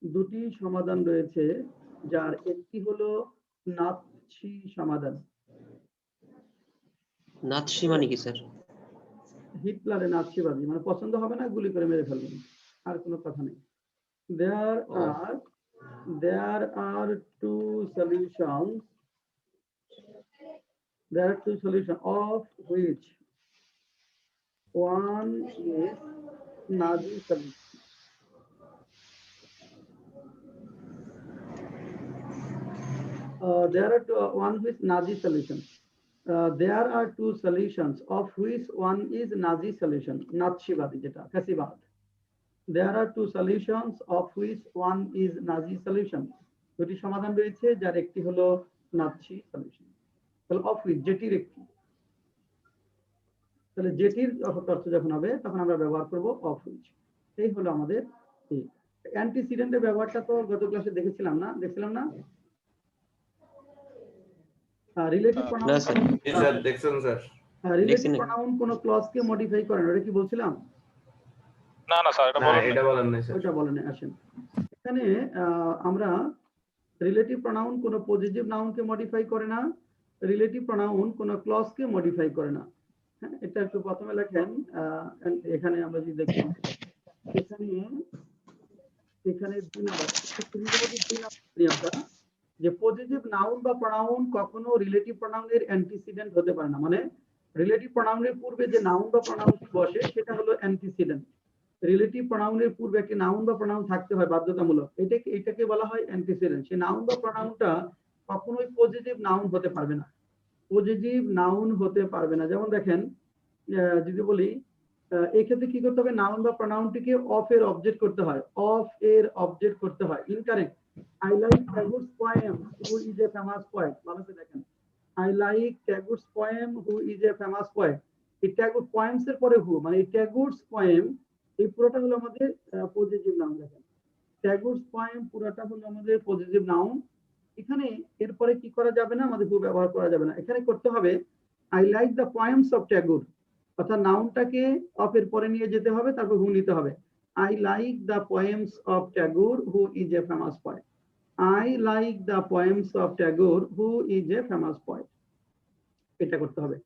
দুটি সমাধান রয়েছে, যার একটি হলো নাৎসি সমাধান। নাৎসি মানে কি স্যার? হিটলারের নাৎসিবাদী, মানে পছন্দ হবে না গুলি করে মেরে ফেলবেন, আর কোনো কথা নেই। There are two solutions. There are two solutions of which one is Nazi solution. There are one which Nazi solution. There are two solutions of which one is Nazi solution. Nazi-badi jeta, Fasibad. There are two solutions of which one is Nazi solution. দুটি সমাধান রয়েছে যার একটি হলো Nazi solution. তাহলে of which, যেটির একটি। তাহলে যেটির অর্থ যখন হবে তখন আমরা ব্যবহার করব অফ হুইচ। এই হলো আমাদের অ্যান্টিসিডেন্টের ব্যবহারটা তো গত ক্লাসে দেখেছিলাম না, দেখছিলাম না? রিলেটিভ প্রনাউন, স্যার দেখছেন স্যার? রিলেটিভ প্রনাউন কোন ক্লজকে মডিফাই করে না, ওটা কি বলছিলাম? না না স্যার, এটা বলেন নাই স্যার। ওটা বলেন। আসেন এখানে আমরা রিলেটিভ প্রনাউন কোন পজিটিভ নাউনকে মডিফাই করে না, রিলেটিভ প্রনাউন কোন ক্লজকে মডিফাই করে না। হ্যাঁ, এটা একটু প্রথমে লেখেন। এখানে আমরা যদি দেখি, এখানে যে পজিটিভ নাউন বা প্রনাউন কখনো রিলেটিভ প্রনাউনের অ্যান্টিসিডেন্ট হতে পারে না। মানে রিলেটিভ প্রনাউনের পূর্বে যে নাউন বা প্রনাউন বসে সেটা হলো অ্যান্টিসিডেন্ট। রিলেটিভ প্রনাউনের পূর্বে একটি নাউন বা প্রনাউন থাকতে হয় বাধ্যতামূলক, এটাকে বলা হয় অ্যান্টিসিডেন্ট। সেই নাউন বা প্রনাউনটা কখনোই পজিটিভ নাউন হতে পারবে না, পজিটিভ নাউন হতে পারবে না। যেমন দেখেন, যদি বলি এই ক্ষেত্রে কি করতে হবে, নাউন বা প্রনাউনটিকে অফ এর অবজেক্ট করতে হয়, অফ এর অবজেক্ট করতে হয়। Incorrect. I like Tagore's poem, who is a famous poet. ভালো করে দেখেন, I like Tagore's poem, who is a famous poet. এই Tagore poems এর পরে who, মানে Tagore's poem এই পুরোটা হলো আমাদের পজিটিভ নাউন। দেখেন, Tagore's poem পুরোটা হলো আমাদের পজিটিভ নাউন। এখানে এরপরে কি করা যাবে না, আমাদের who ব্যবহার করা যাবে না। এখানে করতে হবে I like the poems of Tagore, অর্থাৎ নাউনটাকে অফ এর পরে নিয়ে যেতে হবে, তারপর who নিতে হবে। I like the poems of Tagore, who is a famous poet. I like the poems of Tagore, who is a famous poet. এটা করতে হবে।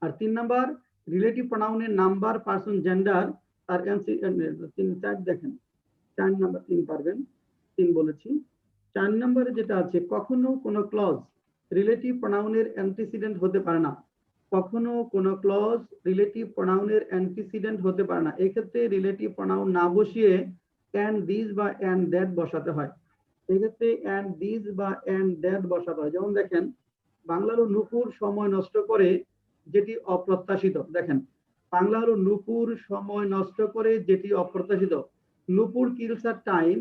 আর 3 নাম্বার, রিলেটিভ প্রনাউনের নাম্বার, পারসন, জেন্ডার আর 3-4 দেখেন। 4 নাম্বার 3 পারবেন, 3 বলেছি। 4 নম্বরে যেটা আছে, কখনো কোনো ক্লজ রিলেটিভ প্রনাউনের অ্যান্টিসিডেন্ট হতে পারে না। কখনো কোনো ক্লজ রিলেটিভ প্রনাউনের অ্যান্টিসিডেন্ট হতে পারে না। এক্ষেত্রে রিলেটিভ প্রনাউন না বসিয়ে অ্যান্ড দিস বা অ্যান্ড দ্যাট বসাতে হয়। এক্ষেত্রে অ্যান্ড দিস বা অ্যান্ড দ্যাট বসাতে হয়। যেমন দেখেন, বাংলা হলো নুপুর সময় নষ্ট করে যেটি অপ্রত্যাশিত। দেখেন, বাংলা হলো নুপুর সময় নষ্ট করে যেটি অপ্রত্যাশিত। Nupur kills her time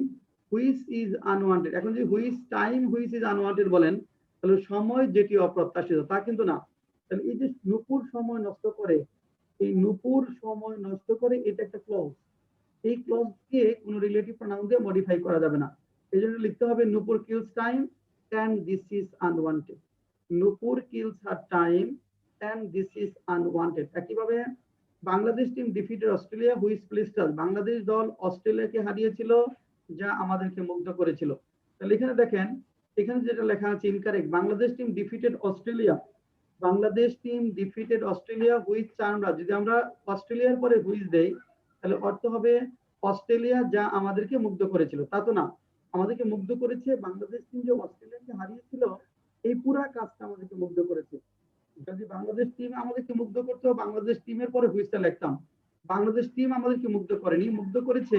which is unwanted. এখন যদি which time which is unwanted বলেন, তাহলে সময় যেটি অপ্রত্যাশিত, তা কিন্তু না। তাহলে এই যে নুপুর সময় নষ্ট করে, এই নুপুর সময় নষ্ট করে, এটা একটা ক্লজ। এই ক্লজকে কোনো রিলেটিভ প্রনাউন দিয়ে মডিফাই করা যাবে না। এই জন্য লিখতে হবে Nupur kills time and this is unwanted. Nupur kills her time and this is unwanted. একইভাবে Bangladesh team defeated Australia which placed us. Bangladesh দল অস্ট্রেলিয়াকে হারিয়েছিল, যা আমাদেরকে মুগ্ধ করেছিল। তাহলে এখানে দেখেন, এখানে যেটা লেখা আছে incorrect. Bangladesh team defeated Australia, Bangladesh team defeated Australia which charmed us. যদি আমরা অস্ট্রেলিয়ার পরে হুইচ দেই, তাহলে অর্থ হবে অস্ট্রেলিয়া যা আমাদেরকে মুগ্ধ করেছিল। তা তো না, আমাদেরকে মুগ্ধ করেছে বাংলাদেশ টিম যে অস্ট্রেলিয়াকে হারিয়েছিল, এই পুরা কাজটা আমাদেরকে মুগ্ধ করেছে। যদি বাংলাদেশ টিম আমাদেরকে মুগ্ধ করতো, বাংলাদেশ টিমের পরে হুইচটা লিখতাম। বাংলাদেশ টিম আমাদেরকে মুগ্ধ করেনি, মুগ্ধ করেছে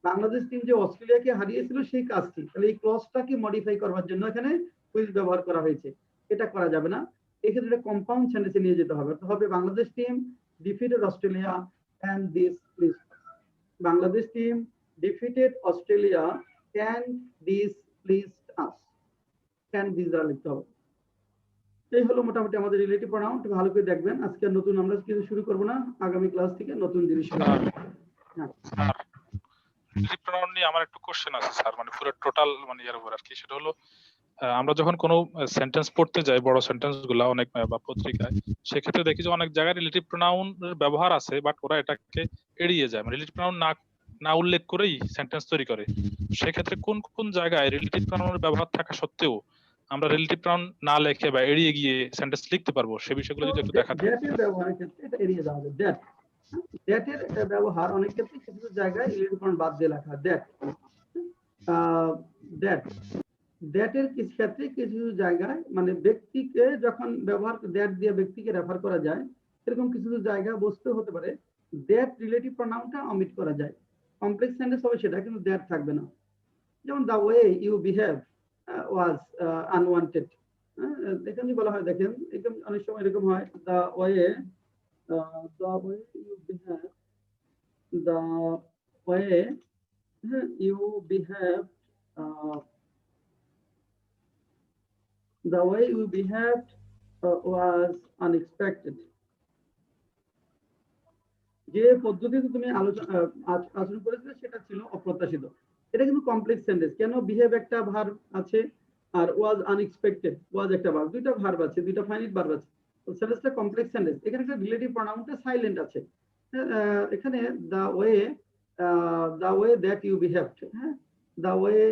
বাংলাদেশ টিম যে অস্ট্রেলিয়াকে হারিয়েছিল সেই কাজটি। তাহলে এই ক্লজটাকে মডিফাই করার জন্য এখানে হুইচ ব্যবহার করা হয়েছে। এটা করা যাবে না, এক্ষেত্রে কম্পাউন্ড সেন্টেন্সে নিয়ে যেতে হবে। হবে Bangladesh team defeated Australia and this please. Bangladesh team defeated Australia and this pleased us. and these দ্বারা লিখতে হবে। এই হলো মোটামুটি আমাদের রিলেটিভ প্রনাউন। ভালো করে দেখবেন, আজকে নতুন আমরা কিছু শুরু করব না, আগামী ক্লাস থেকে নতুন জিনিস শুরু করব। হ্যাঁ, রিলেটিভ প্রনাউন নিয়ে আমার একটু কোশ্চেন আছে স্যার, মানে পুরো টোটাল মানে এর উপর আর কি। সেটা হলো, আমরা যখন কোনো সেন্টেন্স পড়তে যাই, বড় সেন্টেন্স গুলা অনেক বা পত্রিকায়, সেক্ষেত্রে দেখি যে অনেক জায়গায় রিলেটিভ প্রনাউন ব্যবহার আছে, বাট ওরা এটাকে এড়িয়ে যায়। রিলেটিভ প্রনাউন না না উল্লেখ করেই সেন্টেন্স তৈরি করে। সেক্ষেত্রে কোন কোন জায়গায় রিলেটিভ প্রনাউনের ব্যবহার থাকা সত্ত্বেও আমরা রিলেটিভ প্রনাউন না লিখে বা এড়িয়ে গিয়ে সেন্টেন্স লিখতে পারবো, সে বিষয়গুলো যদি একটু দেখাতেন। দ্যাট এর ব্যবহারের ক্ষেত্রে এটা এড়িয়ে যাওয়া হবে। দ্যাট এর ব্যবহার অনেক ক্ষেত্রে কিছু কিছু জায়গায় রিলেটিভ প্রনাউন বাদ দিয়ে লেখা দ্যাট। দ্যাট এর কিছু ক্ষেত্রে কিছু জায়গায় মানে ব্যক্তিকে যখন ব্যবহার দ্যাট দিয়ে ব্যক্তিকে রেফার করা যায়, এরকম কিছু কিছু জায়গা বস্তু হতে পারে দ্যাট রিলেটিভ প্রনাউনটা অমিট করা যায়। কমপ্লেক্স সেন্টেন্স হবে সেটা, কিন্তু দ্যাট থাকবে না। যেমন the way you behave was unwanted. এখানে বলা হয়, দেখেন এরকম অনেক সময় এরকম হয়, the way you behave, the way you behave, the way you behaved was unexpected. যে পদ্ধতিতে তুমি আচরণ করেছিলে সেটা ছিল অপ্রত্যাশিত। এটা কিন্তু কমপ্লেক্স সেন্টেন্স। কেন? বিহেভ একটা ভার্ব আছে আর ওয়াজ আনএক্সপেক্টেড, ওয়াজ একটা ভার্ব, দুইটা ভার্ব আছে, দুইটা ফাইনাইট ভার্ব আছে। তো সেন্টেন্সটা কমপ্লেক্স সেন্টেন্স। এখানে একটা রিলেটিভ প্রনাউনটা সাইলেন্ট আছে। এখানে the way that you behaved, হ্যাঁ, the way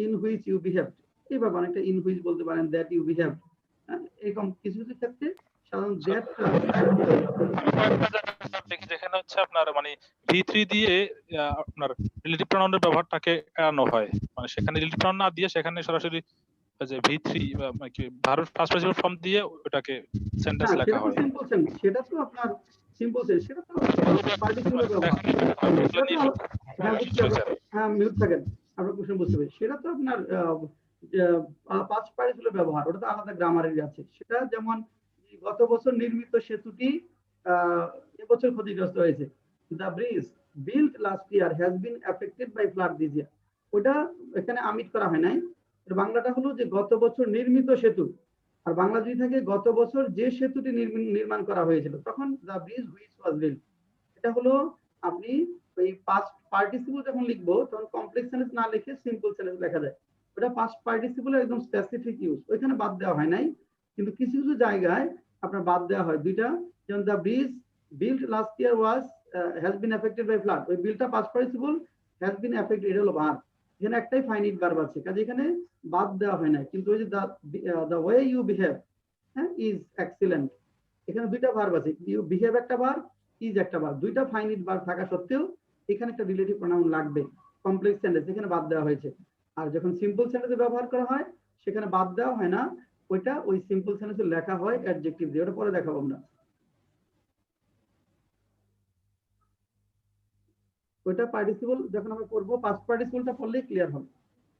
in which you behaved, এইভাবে অনেকটা ইন হুইচ বলতে পারেন, দ্যাট ইউ বিহেভ। এরকম কিছু কিছু ক্ষেত্রে সাধারণত দ্যাট যেখানে হচ্ছে আপনার মানে V3 দিয়ে আপনার রিলেটিভ প্রনাউনের ব্যবহারটাকে এড়ানো হয়, মানে সেখানে রিলেটিভ প্রনাউন না দিয়ে সেখানে সরাসরি যে V3 বা কি ভার্ব ফার্স্ট পার্টিসিপল ফর্ম দিয়ে ওটাকে সেন্টেন্স লেখা হয়। সিম্পল সেন্টেন্স, সেটা তো আপনার সিম্পল সেন্টেন্স, সেটা তো পার্টিসিপল ব্যবহার। হ্যাঁ, মিউট থাকেন, আপনার কোশ্চেন বুঝতে পেরেছি। সেটা তো আপনার পাস্ট পার্টিসিপল ব্যবহার, ওটা তো আলাদা গ্রামারের আছে। সেটা যেমন গত বছর নির্মিত সেতুটি এবছর ক্ষতিগ্রস্ত হয়েছে, the bridge built last year has been affected by flood this year. ওটা এখানে আমিট করা হয় নাই। বাংলাটা হলো যে গত বছর নির্মিত সেতু, আর বাংলা যদি থাকে গত বছর যে সেতুটি নির্মাণ করা হয়েছিল, তখন the bridge which was built. এটা হলো আপনি ওই পাস্ট পার্টিসিপল যখন লিখবো তখন কমপ্লেক্স সেন্টেন্স না লিখে সিম্পল সেন্টেন্স লেখা যায়। ওটা পাস্ট পার্টিসিপলের একদম স্পেসিফিক ইউজ, ওইখানে বাদ দেওয়া হয় নাই। কিন্তু কিছু কিছু জায়গায় আপনার বাদ দেওয়া হয় দুইটা, যেমন the bridge built last year was has been affected by flood, ওই বিলটা past participle, has been affected এটা হলো ভার্ব। এখানে একটাই ফাইনাইট ভার্ব আছে, কাজে এখানে বাদ দেওয়া হয় না। কিন্তু ওই যে দ্য ওয়ে ইউ বিহেভ, হ্যাঁ, ইজ এক্সিলেন্ট, এখানে দুইটা ভার্ব আছে, ইউ বিহেভ একটা ভার্ব, ইজ একটা ভার্ব, দুইটা ফাইনাইট ভার্ব থাকা সত্ত্বেও এখানে একটা রিলেটিভ প্রনাউন লাগবে। কমপ্লেক্স সেন্টেন্স এখানে বাদ দেওয়া হয়েছে। আর যখন সিম্পল সেন্টেন্সে ব্যবহার করা হয় সেখানে বাদ দেওয়া হয় না, ওইটা ওই সিম্পল সেন্টেন্সে লেখা হয় অ্যাডজেক্টিভ দিয়ে, ওটা পরে দেখাবো আমরা। ওইটা পার্টিসিপল যখন আমরা করবো, পাস্ট পার্টিসিপলটা পড়লেই ক্লিয়ার হবে।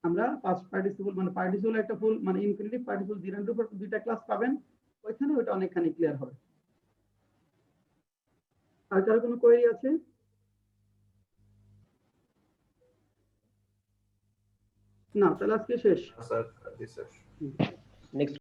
আমরা পাস্ট পার্টিসিপল মানে পার্টিসিপল একটা ফুল মানে ইনফিনিটিভ পার্টিসিপল জিরান্ডের উপর দুইটা ক্লাস পাবেন, ওইখানে ওইটা অনেকখানি ক্লিয়ার হবে। আর কারো কোনো কোয়েরি আছে? না, তাহলে আজকে শেষ। Sir, next